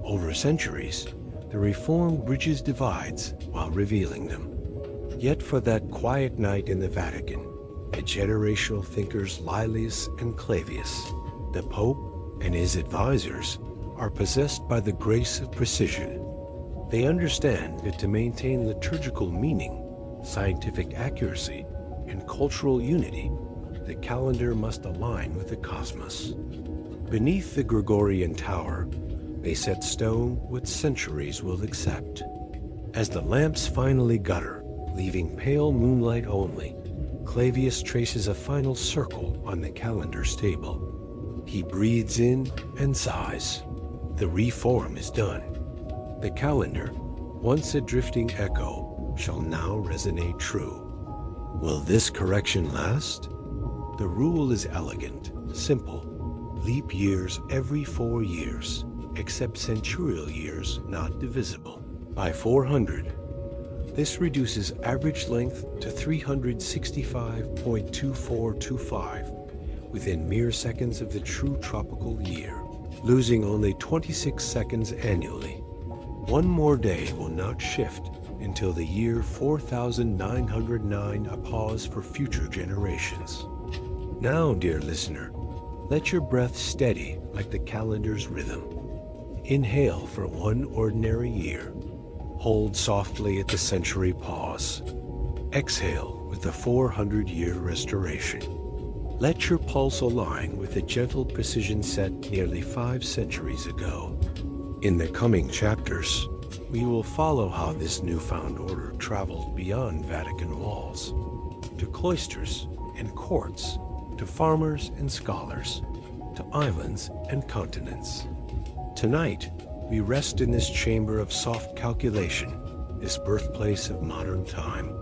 Over centuries, the reform bridges divides while revealing them. Yet for that quiet night in the Vatican, the generational thinkers Laelius and Clavius, the Pope and his advisors, are possessed by the grace of precision. They understand that to maintain liturgical meaning, scientific accuracy, and cultural unity, the calendar must align with the cosmos. Beneath the Gregorian tower, they set stone what centuries will accept. As the lamps finally gutter, leaving pale moonlight only, Clavius traces a final circle on the calendar's table. He breathes in and sighs. The reform is done. The calendar, once a drifting echo, shall now resonate true. Will this correction last? The rule is elegant, simple. Leap years every 4 years, except centurial years not divisible by 400. This reduces average length to 365.2425 within mere seconds of the true tropical year, losing only 26 seconds annually. One more day will not shift until the year 4909, a pause for future generations. Now, dear listener, let your breath steady like the calendar's rhythm. Inhale for one ordinary year. Hold softly at the century pause. Exhale with the 400-year restoration. Let your pulse align with the gentle precision set nearly 5 centuries ago. In the coming chapters, we will follow how this newfound order traveled beyond Vatican walls, to cloisters and courts, to farmers and scholars, to islands and continents. Tonight, we rest in this chamber of soft calculation, this birthplace of modern time.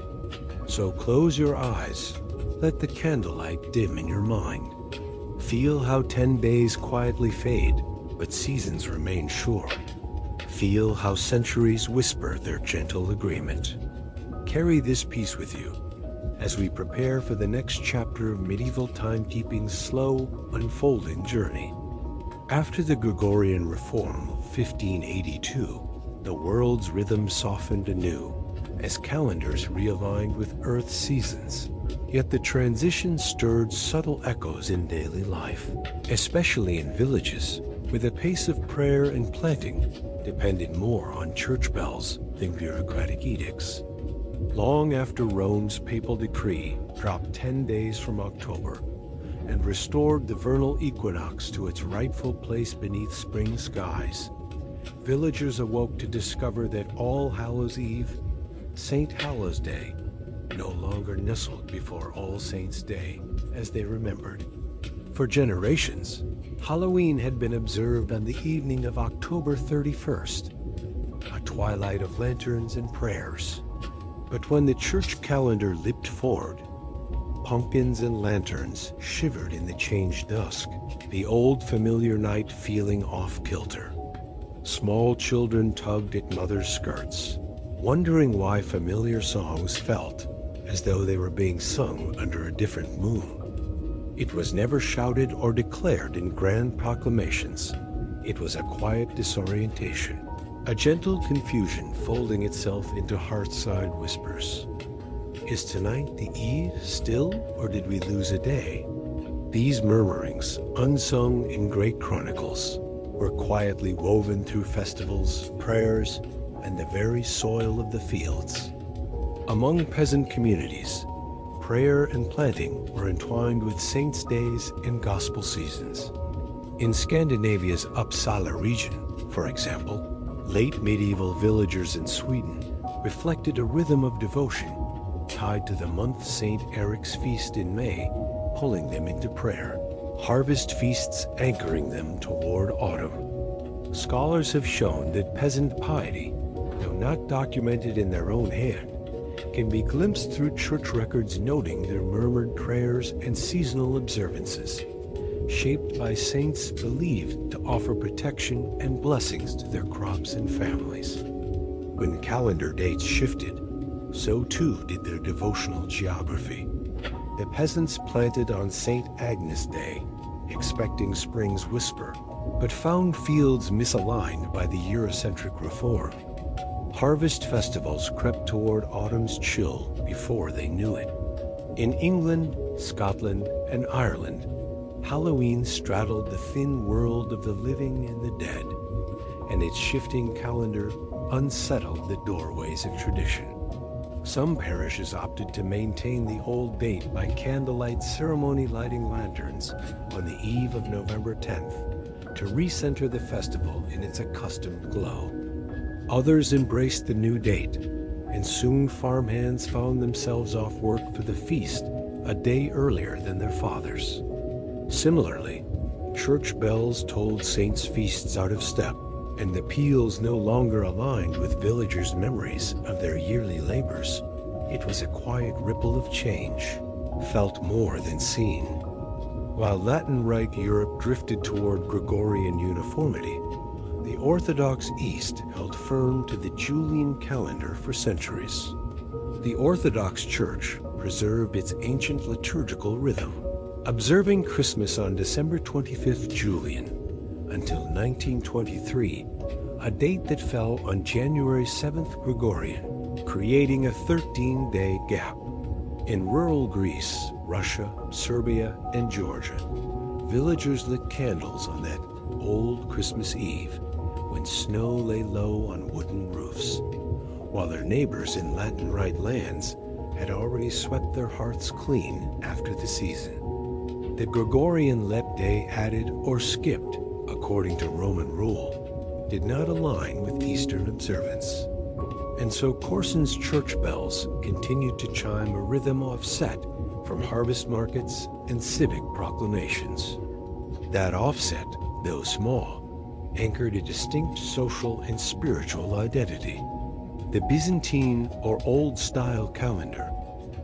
So close your eyes, let the candlelight dim in your mind. Feel how 10 days quietly fade, but seasons remain sure. Feel how centuries whisper their gentle agreement. Carry this peace with you as we prepare for the next chapter of medieval timekeeping's slow, unfolding journey. After the Gregorian reform of 1582, the world's rhythm softened anew as calendars realigned with Earth's seasons. Yet the transition stirred subtle echoes in daily life, especially in villages, where the pace of prayer and planting depended more on church bells than bureaucratic edicts. Long after Rome's papal decree dropped 10 days from October and restored the vernal equinox to its rightful place beneath spring skies, villagers awoke to discover that All Hallows Eve, St. Hallows Day, no longer nestled before All Saints' Day, as they remembered. For generations, Halloween had been observed on the evening of October 31st, a twilight of lanterns and prayers. But when the church calendar leaped forward, pumpkins and lanterns shivered in the changed dusk, the old familiar night feeling off-kilter. Small children tugged at mothers' skirts, wondering why familiar songs felt as though they were being sung under a different moon. It was never shouted or declared in grand proclamations. It was a quiet disorientation, a gentle confusion folding itself into heart-side whispers. Is tonight the eve still, or did we lose a day? These murmurings, unsung in great chronicles, were quietly woven through festivals, prayers, and the very soil of the fields. Among peasant communities, prayer and planting were entwined with saints' days and gospel seasons. In Scandinavia's Uppsala region, for example, late medieval villagers in Sweden reflected a rhythm of devotion tied to the month St. Eric's feast in May, pulling them into prayer, harvest feasts anchoring them toward autumn. Scholars have shown that peasant piety, though not documented in their own hand, can be glimpsed through church records noting their murmured prayers and seasonal observances, shaped by saints believed to offer protection and blessings to their crops and families. When calendar dates shifted, so too did their devotional geography. The peasants planted on St. Agnes Day, expecting spring's whisper, but found fields misaligned by the Eurocentric reform. Harvest festivals crept toward autumn's chill before they knew it. In England, Scotland, and Ireland, Halloween straddled the thin world of the living and the dead, and its shifting calendar unsettled the doorways of tradition. Some parishes opted to maintain the old date by candlelight ceremony lighting lanterns on the eve of November 10th to recenter the festival in its accustomed glow. Others embraced the new date, and soon farmhands found themselves off work for the feast a day earlier than their fathers. Similarly, church bells tolled saints' feasts out of step, and the peals no longer aligned with villagers' memories of their yearly labors. It was a quiet ripple of change, felt more than seen. While Latin Rite Europe drifted toward Gregorian uniformity, the Orthodox East held firm to the Julian calendar for centuries. The Orthodox Church preserved its ancient liturgical rhythm, observing Christmas on December 25th Julian until 1923, a date that fell on January 7th Gregorian, creating a 13-day gap. In rural Greece, Russia, Serbia, and Georgia, villagers lit candles on that old Christmas Eve when snow lay low on wooden roofs, while their neighbors in Latin Rite lands had already swept their hearths clean after the season. The Gregorian let day added or skipped, according to Roman rule, did not align with Eastern observance. And so Corson's church bells continued to chime a rhythm offset from harvest markets and civic proclamations. That offset, though small, anchored a distinct social and spiritual identity. The Byzantine or Old Style calendar,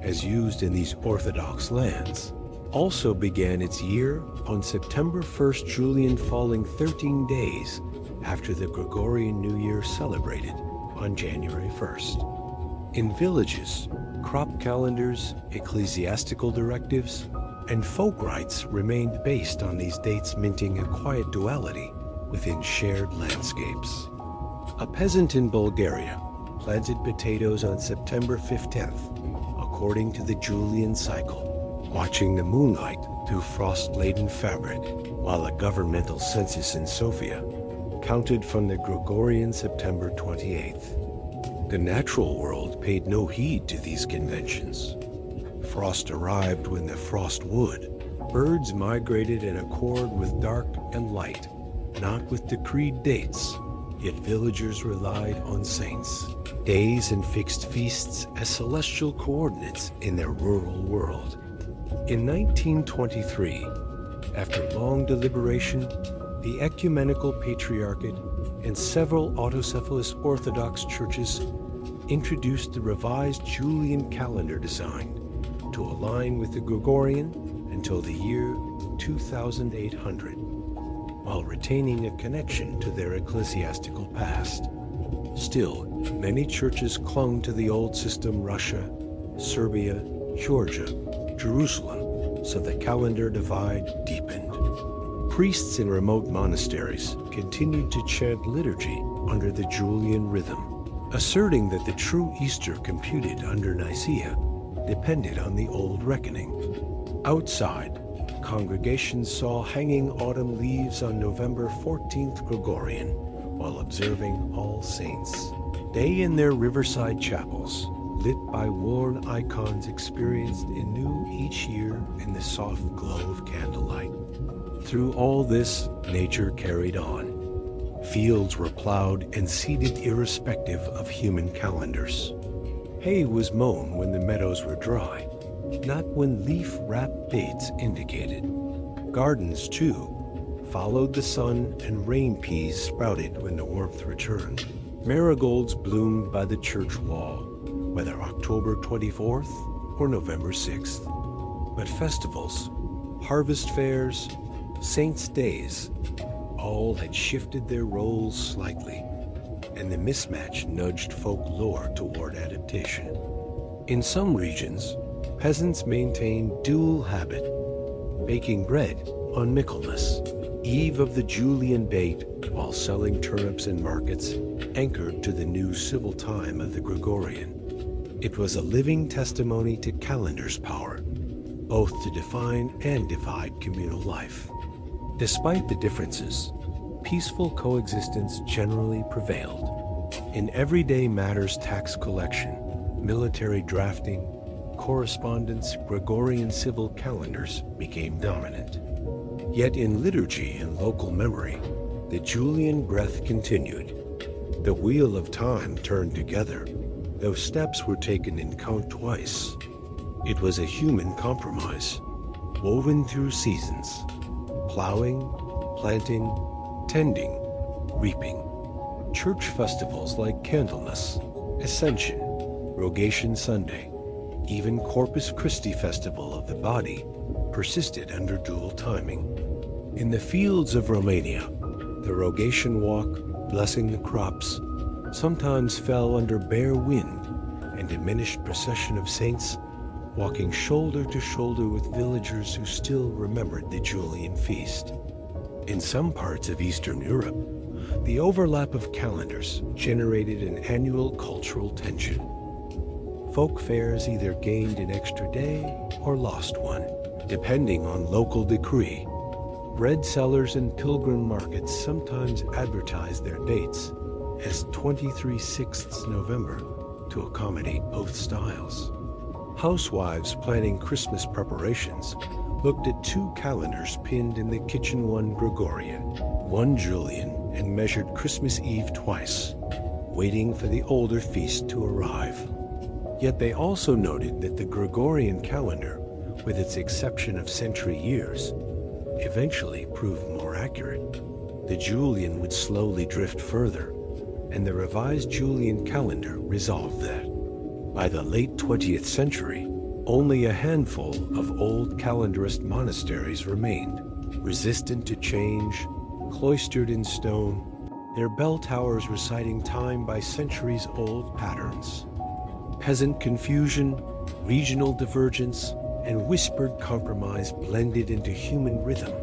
as used in these Orthodox lands, also began its year on September 1st, Julian falling 13 days after the Gregorian New Year celebrated on January 1st. In villages, crop calendars, ecclesiastical directives, and folk rites remained based on these dates, minting a quiet duality within shared landscapes. A peasant in Bulgaria planted potatoes on September 15th, according to the Julian cycle, watching the moonlight through frost-laden fabric, while a governmental census in Sofia counted from the Gregorian September 28th. The natural world paid no heed to these conventions. Frost arrived when the frost would. Birds migrated in accord with dark and light, not with decreed dates, yet villagers relied on saints, days and fixed feasts as celestial coordinates in their rural world. In 1923, after long deliberation, the Ecumenical Patriarchate and several autocephalous Orthodox churches introduced the revised Julian calendar design to align with the Gregorian until the year 2800, while retaining a connection to their ecclesiastical past. Still, many churches clung to the old system: Russia, Serbia, Georgia, Jerusalem, so the calendar divide deepened. Priests in remote monasteries continued to chant liturgy under the Julian rhythm, asserting that the true Easter computed under Nicaea depended on the old reckoning. Outside, congregations saw hanging autumn leaves on November 14th Gregorian while observing All Saints' Day in their riverside chapels, lit by worn icons experienced anew each year in the soft glow of candlelight. Through all this, nature carried on. Fields were plowed and seeded irrespective of human calendars. Hay was mown when the meadows were dry, not when leaf-wrapped dates indicated. Gardens, too, followed the sun, and rain peas sprouted when the warmth returned. Marigolds bloomed by the church wall, whether October 24th or November 6th. But festivals, harvest fairs, saints' days, all had shifted their roles slightly, and the mismatch nudged folklore toward adaptation. In some regions, peasants maintained dual habit, baking bread on Michaelmas, eve of the Julian bait, while selling turnips in markets anchored to the new civil time of the Gregorian. It was a living testimony to calendar's power, both to define and divide communal life. Despite the differences, peaceful coexistence generally prevailed. In everyday matters, tax collection, military drafting, correspondence, Gregorian civil calendars became dominant. Yet in liturgy and local memory, the Julian breath continued. The wheel of time turned together, though steps were taken in count twice. It was a human compromise, woven through seasons: plowing, planting, tending, reaping. Church festivals like Candlemas, Ascension, Rogation Sunday, even Corpus Christi Festival of the Body persisted under dual timing. In the fields of Romania, the Rogation walk, blessing the crops, sometimes fell under bare wind and diminished procession of saints walking shoulder to shoulder with villagers who still remembered the Julian feast. In some parts of Eastern Europe, the overlap of calendars generated an annual cultural tension. Folk fairs either gained an extra day or lost one, depending on local decree. Bread sellers and pilgrim markets sometimes advertised their dates as 23/6 November to accommodate both styles. Housewives planning Christmas preparations looked at two calendars pinned in the kitchen: one Gregorian, one Julian, and measured Christmas Eve twice, waiting for the older feast to arrive. Yet they also noted that the Gregorian calendar, with its exception of century years, eventually proved more accurate. The Julian would slowly drift further, and the revised Julian calendar resolved that. By the late 20th century, only a handful of old calendarist monasteries remained, resistant to change, cloistered in stone, their bell towers reciting time by centuries-old patterns. Peasant confusion, regional divergence, and whispered compromise blended into human rhythm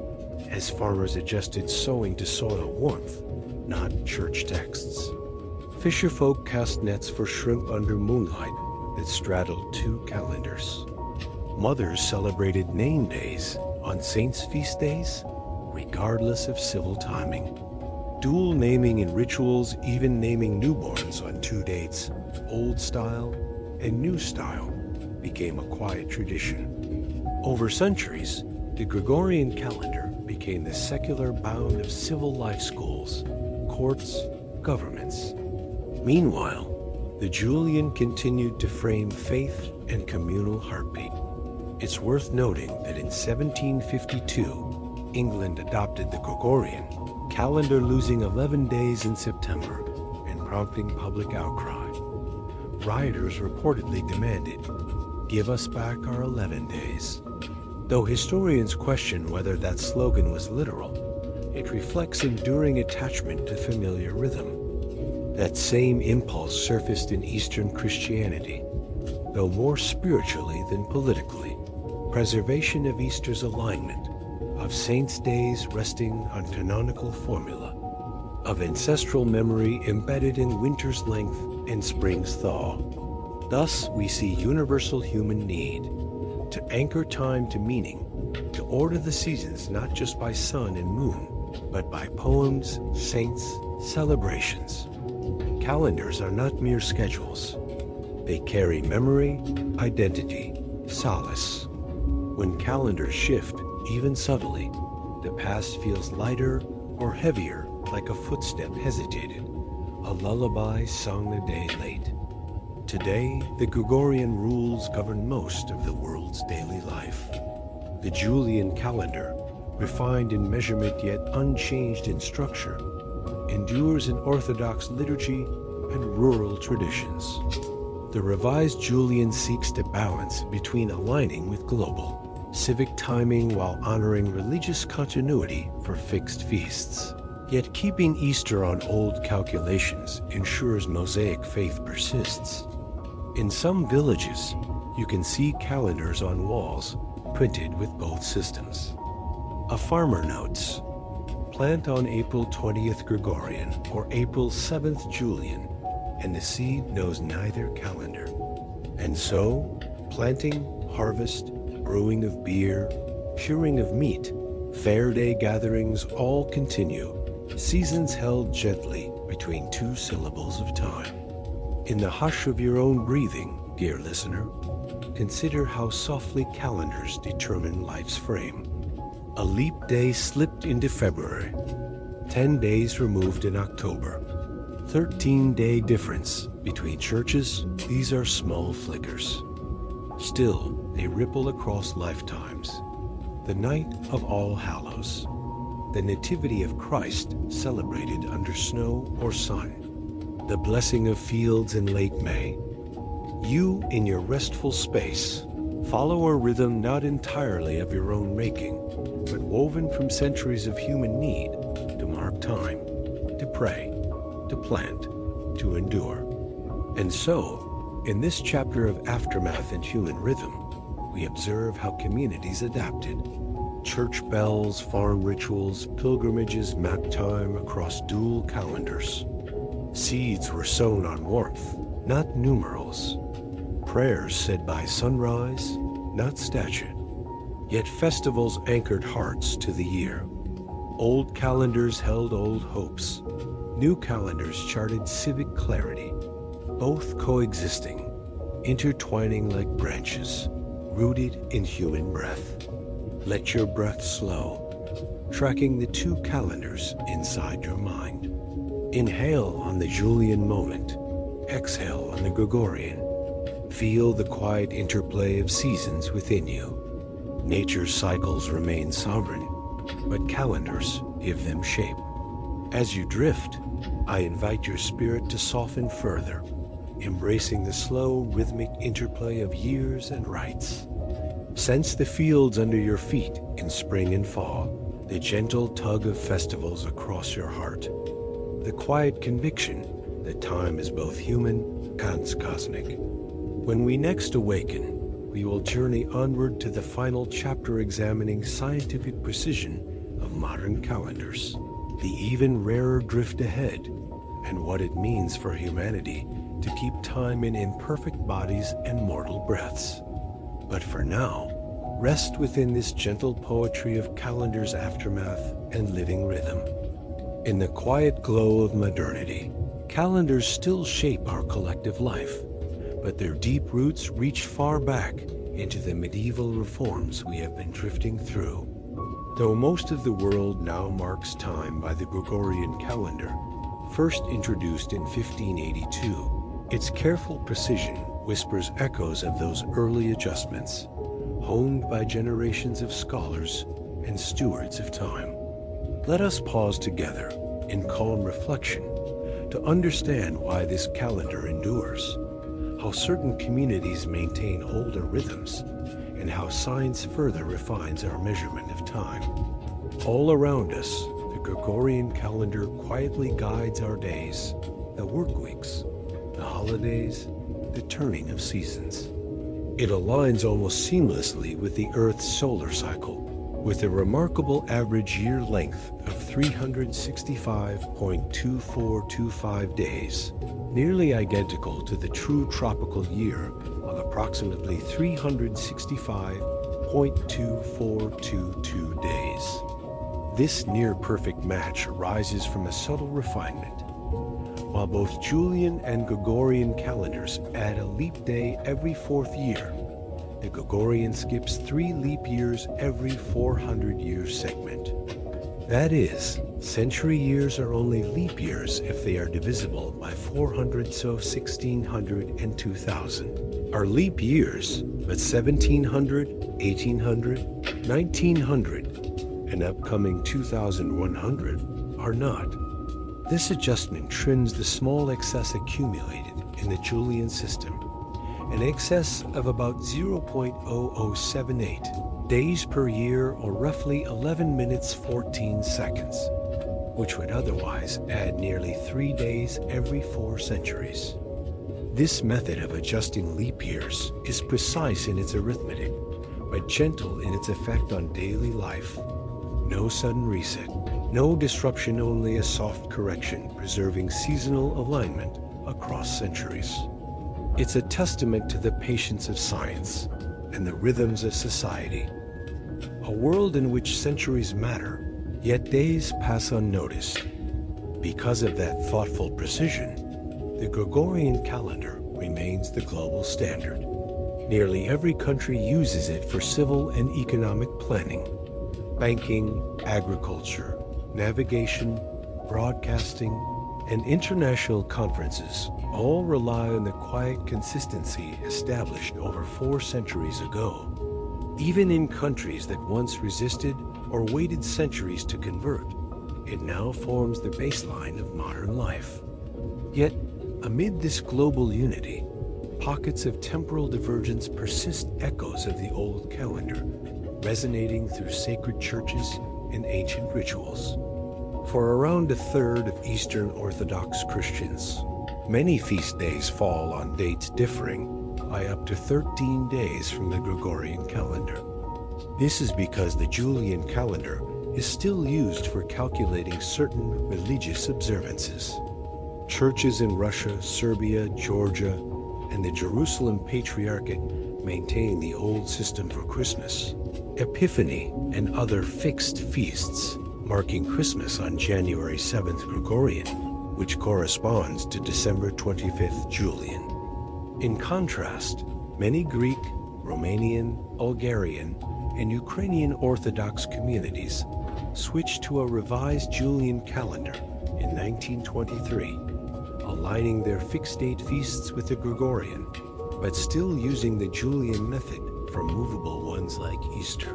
as farmers adjusted sowing to soil warmth, not church texts. Fisherfolk cast nets for shrimp under moonlight that straddled two calendars. Mothers celebrated name days on saints' feast days, regardless of civil timing. Dual naming in rituals, even naming newborns on two dates, old style and new style, became a quiet tradition. Over centuries, the Gregorian calendar became the secular bound of civil life schools, courts, governments. Meanwhile, the Julian continued to frame faith and communal heartbeat. It's worth noting that in 1752, England adopted the Gregorian calendar, losing 11 days in September and prompting public outcry. Rioters reportedly demanded, "Give us back our 11 days." Though historians question whether that slogan was literal, it reflects enduring attachment to familiar rhythm. That same impulse surfaced in Eastern Christianity, though more spiritually than politically. Preservation of Easter's alignment, of saints' days resting on canonical formula, of ancestral memory embedded in winter's length and spring's thaw. Thus, we see universal human need to anchor time to meaning, to order the seasons not just by sun and moon, but by poems, saints, celebrations. Calendars are not mere schedules. They carry memory, identity, solace. When calendars shift, even subtly, the past feels lighter or heavier, like a footstep hesitated, a lullaby sung a day late. Today, the Gregorian rules govern most of the world's daily life. The Julian calendar, refined in measurement yet unchanged in structure, endures in Orthodox liturgy and rural traditions. The revised Julian seeks to balance between aligning with global, civic timing while honoring religious continuity for fixed feasts. Yet keeping Easter on old calculations ensures Mosaic faith persists. In some villages, you can see calendars on walls printed with both systems. A farmer notes, "Plant on April 20th Gregorian or April 7th Julian, and the seed knows neither calendar." And so, planting, harvest, brewing of beer, curing of meat, fair day gatherings all continue, seasons held gently between two syllables of time. In the hush of your own breathing, dear listener, consider how softly calendars determine life's frame. A leap day slipped into February, 10 days removed in October. 13-day difference between churches, these are small flickers. Still, they ripple across lifetimes. The night of All Hallows, the Nativity of Christ celebrated under snow or sun, the blessing of fields in late May. You, in your restful space, follow a rhythm not entirely of your own making, but woven from centuries of human need to mark time, to pray, to plant, to endure. And so, in this chapter of Aftermath and Human Rhythm, we observe how communities adapted. Church bells, farm rituals, pilgrimages mapped time across dual calendars. Seeds were sown on warmth, not numerals. Prayers said by sunrise, not statute. Yet festivals anchored hearts to the year. Old calendars held old hopes. New calendars charted civic clarity, both coexisting, intertwining like branches, rooted in human breath. Let your breath slow. tracking the two calendars inside your mind. Inhale on the Julian moment, exhale on the Gregorian. Feel the quiet interplay of seasons within you. Nature's cycles remain sovereign, but calendars give them shape. As you drift, I invite your spirit to soften further, embracing the slow, rhythmic interplay of years and rites. Sense the fields under your feet in spring and fall, the gentle tug of festivals across your heart, the quiet conviction that time is both human and cosmic. When we next awaken, we will journey onward to the final chapter examining scientific precision of modern calendars, the even rarer drift ahead, and what it means for humanity to keep time in imperfect bodies and mortal breaths. But for now, rest within this gentle poetry of calendar's aftermath and living rhythm. In the quiet glow of modernity, calendars still shape our collective life, but their deep roots reach far back into the medieval reforms we have been drifting through. Though most of the world now marks time by the Gregorian calendar, first introduced in 1582, its careful precision whispers echoes of those early adjustments, honed by generations of scholars and stewards of time. Let us pause together in calm reflection to understand why this calendar endures, how certain communities maintain older rhythms, and how science further refines our measurement of time. All around us, the Gregorian calendar quietly guides our days, the work weeks, the holidays, the turning of seasons. It aligns almost seamlessly with the Earth's solar cycle, with a remarkable average year length of 365.2425 days, nearly identical to the true tropical year of approximately 365.2422 days. This near-perfect match arises from a subtle refinement. While both Julian and Gregorian calendars add a leap day every fourth year, the Gregorian skips 3 leap years every 400-year segment. That is, century years are only leap years if they are divisible by 400, so 1600 and 2000 are leap years, but 1700, 1800, 1900, and upcoming 2100 are not. This adjustment trims the small excess accumulated in the Julian system, an excess of about 0.0078 days per year, or roughly 11 minutes 14 seconds, which would otherwise add nearly 3 days every 4 centuries. This method of adjusting leap years is precise in its arithmetic, but gentle in its effect on daily life. No sudden reset, no disruption, only a soft correction, preserving seasonal alignment across centuries. It's a testament to the patience of science and the rhythms of society. A world in which centuries matter, yet days pass unnoticed. Because of that thoughtful precision, the Gregorian calendar remains the global standard. Nearly every country uses it for civil and economic planning, banking, agriculture, navigation, broadcasting, and international conferences all rely on the quiet consistency established over 4 centuries ago. Even in countries that once resisted or waited centuries to convert, it now forms the baseline of modern life. Yet, amid this global unity, pockets of temporal divergence persist, echoes of the old calendar, resonating through sacred churches and ancient rituals. For around a third of Eastern Orthodox Christians, many feast days fall on dates differing by up to 13 days from the Gregorian calendar. This is because the Julian calendar is still used for calculating certain religious observances. Churches in Russia, Serbia, Georgia, and the Jerusalem Patriarchate maintain the old system for Christmas, Epiphany, and other fixed feasts, marking Christmas on January 7th Gregorian, which corresponds to December 25th Julian. In contrast, many Greek, Romanian, Bulgarian, and Ukrainian Orthodox communities switched to a revised Julian calendar in 1923, aligning their fixed-date feasts with the Gregorian, but still using the Julian method for movable ones like Easter.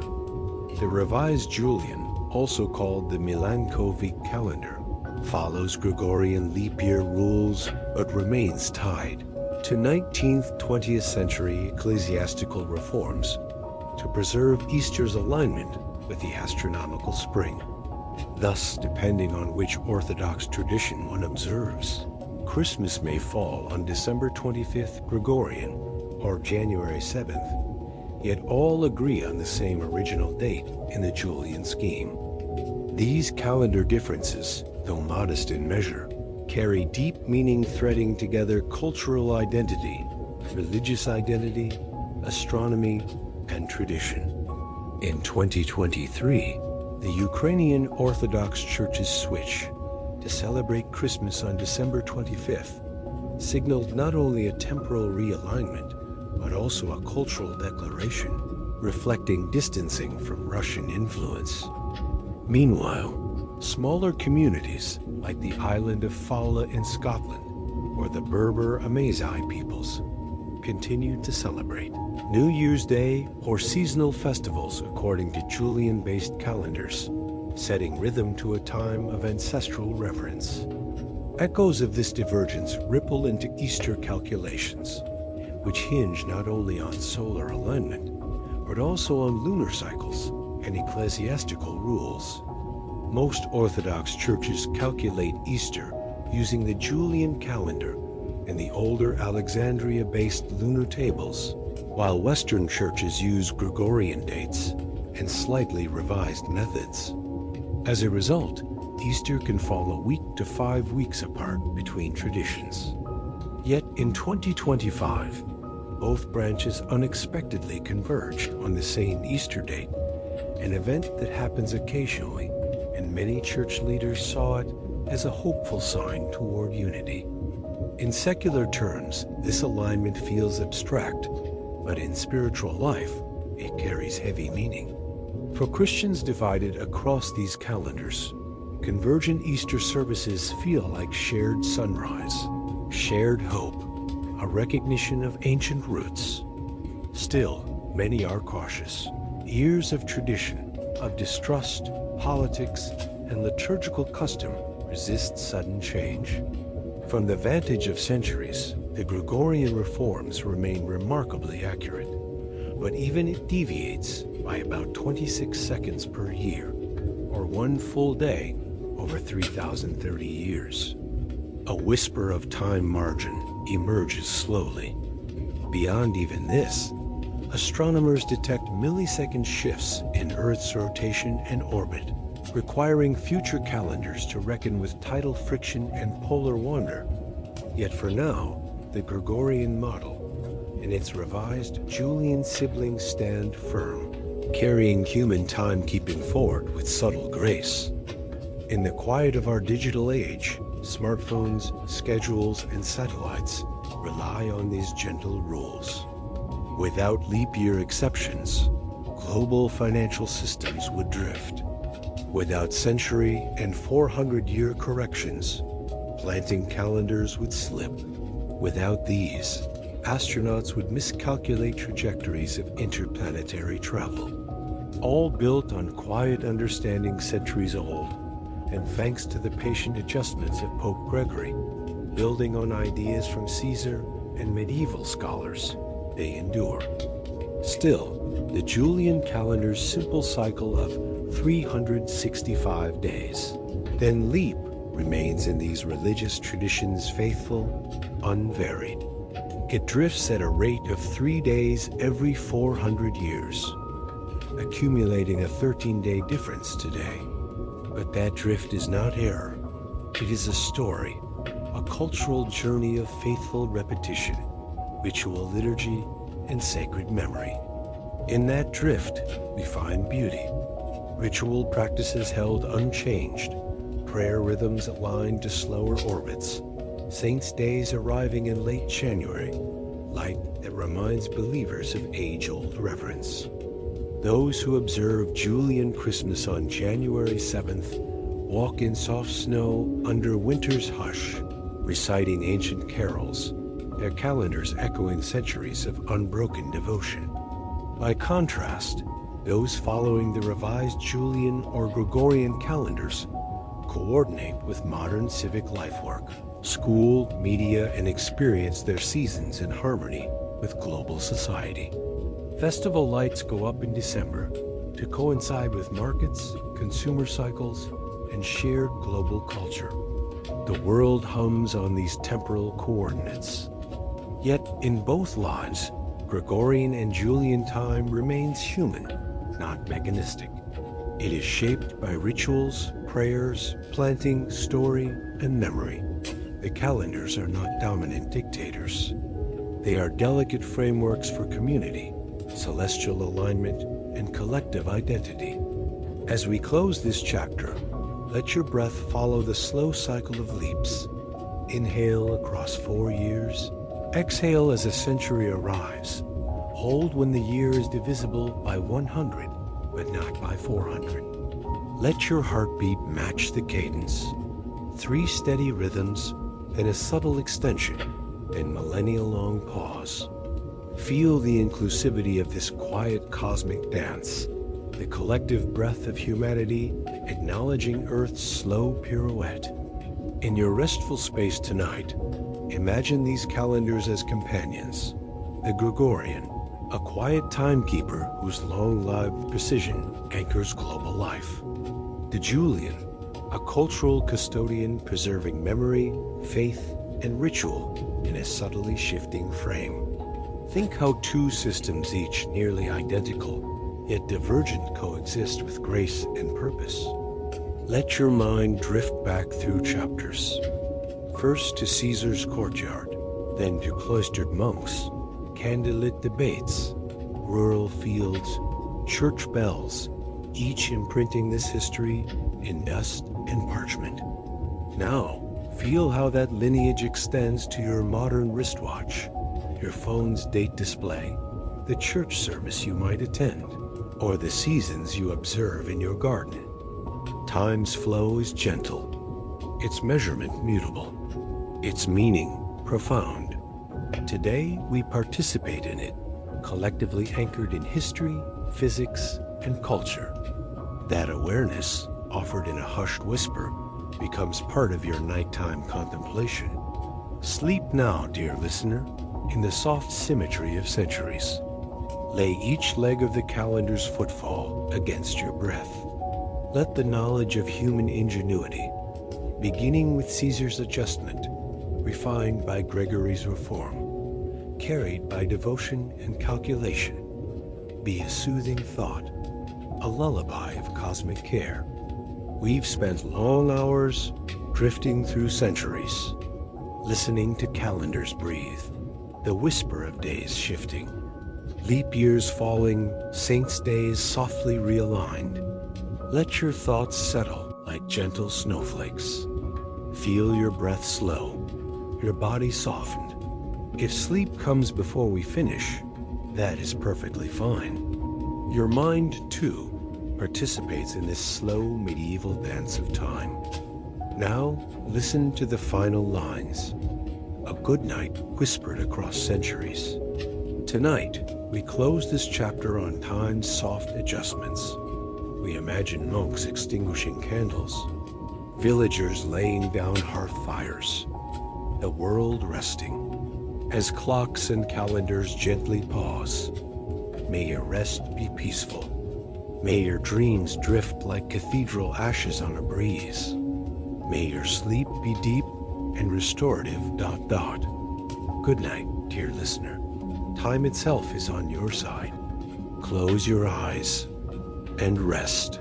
The revised Julian, also called the Milankovic calendar, follows Gregorian leap year rules but remains tied to 19th-20th century ecclesiastical reforms to preserve Easter's alignment with the astronomical spring. Thus, depending on which Orthodox tradition one observes, Christmas may fall on December 25th Gregorian or January 7th, yet all agree on the same original date in the Julian scheme. These calendar differences, though modest in measure, carry deep meaning, threading together cultural identity, religious identity, astronomy, and tradition. In 2023, the Ukrainian Orthodox Church's switch to celebrate Christmas on December 25th signaled not only a temporal realignment, but also a cultural declaration reflecting distancing from Russian influence. Meanwhile, smaller communities like the island of Fala in Scotland or the Berber Amazigh peoples continued to celebrate New Year's Day or seasonal festivals according to Julian-based calendars, setting rhythm to a time of ancestral reverence. Echoes of this divergence ripple into Easter calculations, which hinge not only on solar alignment, but also on lunar cycles and ecclesiastical rules. Most Orthodox churches calculate Easter using the Julian calendar and the older Alexandria-based lunar tables, while Western churches use Gregorian dates and slightly revised methods. As a result, Easter can fall a week to 5 weeks apart between traditions. Yet in 2025, both branches unexpectedly converged on the same Easter date, an event that happens occasionally, and many church leaders saw it as a hopeful sign toward unity. In secular terms, this alignment feels abstract, but in spiritual life, it carries heavy meaning. For Christians divided across these calendars, convergent Easter services feel like shared sunrise, shared hope, a recognition of ancient roots. Still, many are cautious. Years of tradition, of distrust, politics, and liturgical custom resist sudden change. From the vantage of centuries, the Gregorian reforms remain remarkably accurate, but even it deviates by about 26 seconds per year, or 1 full day over 3,030 years. A whisper of time margin emerges slowly. Beyond even this, astronomers detect millisecond shifts in Earth's rotation and orbit, requiring future calendars to reckon with tidal friction and polar wander. Yet for now, the Gregorian model and its revised Julian siblings stand firm, carrying human timekeeping forward with subtle grace. In the quiet of our digital age, smartphones, schedules, and satellites rely on these gentle rules. Without leap year exceptions, global financial systems would drift. Without century and 400-year corrections, planting calendars would slip. Without these, astronauts would miscalculate trajectories of interplanetary travel. All built on quiet understanding centuries old, and thanks to the patient adjustments of Pope Gregory, building on ideas from Caesar and medieval scholars, they endure. Still, the Julian calendar's simple cycle of 365 days, then leap, remains in these religious traditions faithful, unvaried. It drifts at a rate of 3 days every 400 years, accumulating a 13-day difference today. But that drift is not error. It is a story, a cultural journey of faithful repetition, ritual liturgy, and sacred memory. In that drift, we find beauty. Ritual practices held unchanged, prayer rhythms aligned to slower orbits, saints' days arriving in late January, light that reminds believers of age-old reverence. Those who observe Julian Christmas on January 7th walk in soft snow under winter's hush, reciting ancient carols, their calendars echoing centuries of unbroken devotion. By contrast, those following the revised Julian or Gregorian calendars coordinate with modern civic lifework, school, media, and experience their seasons in harmony with global society. Festival lights go up in December to coincide with markets, consumer cycles, and shared global culture. The world hums on these temporal coordinates. Yet in both lives, Gregorian and Julian time remains human, not mechanistic. It is shaped by rituals, prayers, planting, story, and memory. The calendars are not dominant dictators. They are delicate frameworks for community, celestial alignment, and collective identity. As we close this chapter, let your breath follow the slow cycle of leaps. Inhale across 4 years. Exhale as a century arrives. Hold when the year is divisible by 100, but not by 400. Let your heartbeat match the cadence. 3 steady rhythms, then a subtle extension, then millennia-long pause. Feel the inclusivity of this quiet cosmic dance, the collective breath of humanity acknowledging Earth's slow pirouette. In your restful space tonight, imagine these calendars as companions. The Gregorian, a quiet timekeeper whose long-lived precision anchors global life. The Julian, a cultural custodian preserving memory, faith, and ritual in a subtly shifting frame. Think how 2 systems, each nearly identical, yet divergent, coexist with grace and purpose. Let your mind drift back through chapters. First to Caesar's courtyard, then to cloistered monks, candlelit debates, rural fields, church bells, each imprinting this history in dust and parchment. Now, feel how that lineage extends to your modern wristwatch, your phone's date display, the church service you might attend, or the seasons you observe in your garden. Time's flow is gentle, its measurement mutable, its meaning profound. Today, we participate in it, collectively anchored in history, physics, and culture. That awareness, offered in a hushed whisper, becomes part of your nighttime contemplation. Sleep now, dear listener, in the soft symmetry of centuries. Lay each leg of the calendar's footfall against your breath. Let the knowledge of human ingenuity, beginning with Caesar's adjustment, refined by Gregory's reform, carried by devotion and calculation, be a soothing thought, a lullaby of cosmic care. We've spent long hours drifting through centuries, listening to calendars breathe, the whisper of days shifting, leap years falling, saints' days softly realigned. Let your thoughts settle like gentle snowflakes. Feel your breath slow, your body softened. If sleep comes before we finish, that is perfectly fine. Your mind, too, participates in this slow medieval dance of time. Now, listen to the final lines. A goodnight whispered across centuries. Tonight, we close this chapter on time's soft adjustments. We imagine monks extinguishing candles, villagers laying down hearth fires, the world resting. As clocks and calendars gently pause, may your rest be peaceful. May your dreams drift like cathedral ashes on a breeze. May your sleep be deep and restorative. Good night, dear listener. Time itself is on your side. Close your eyes and rest.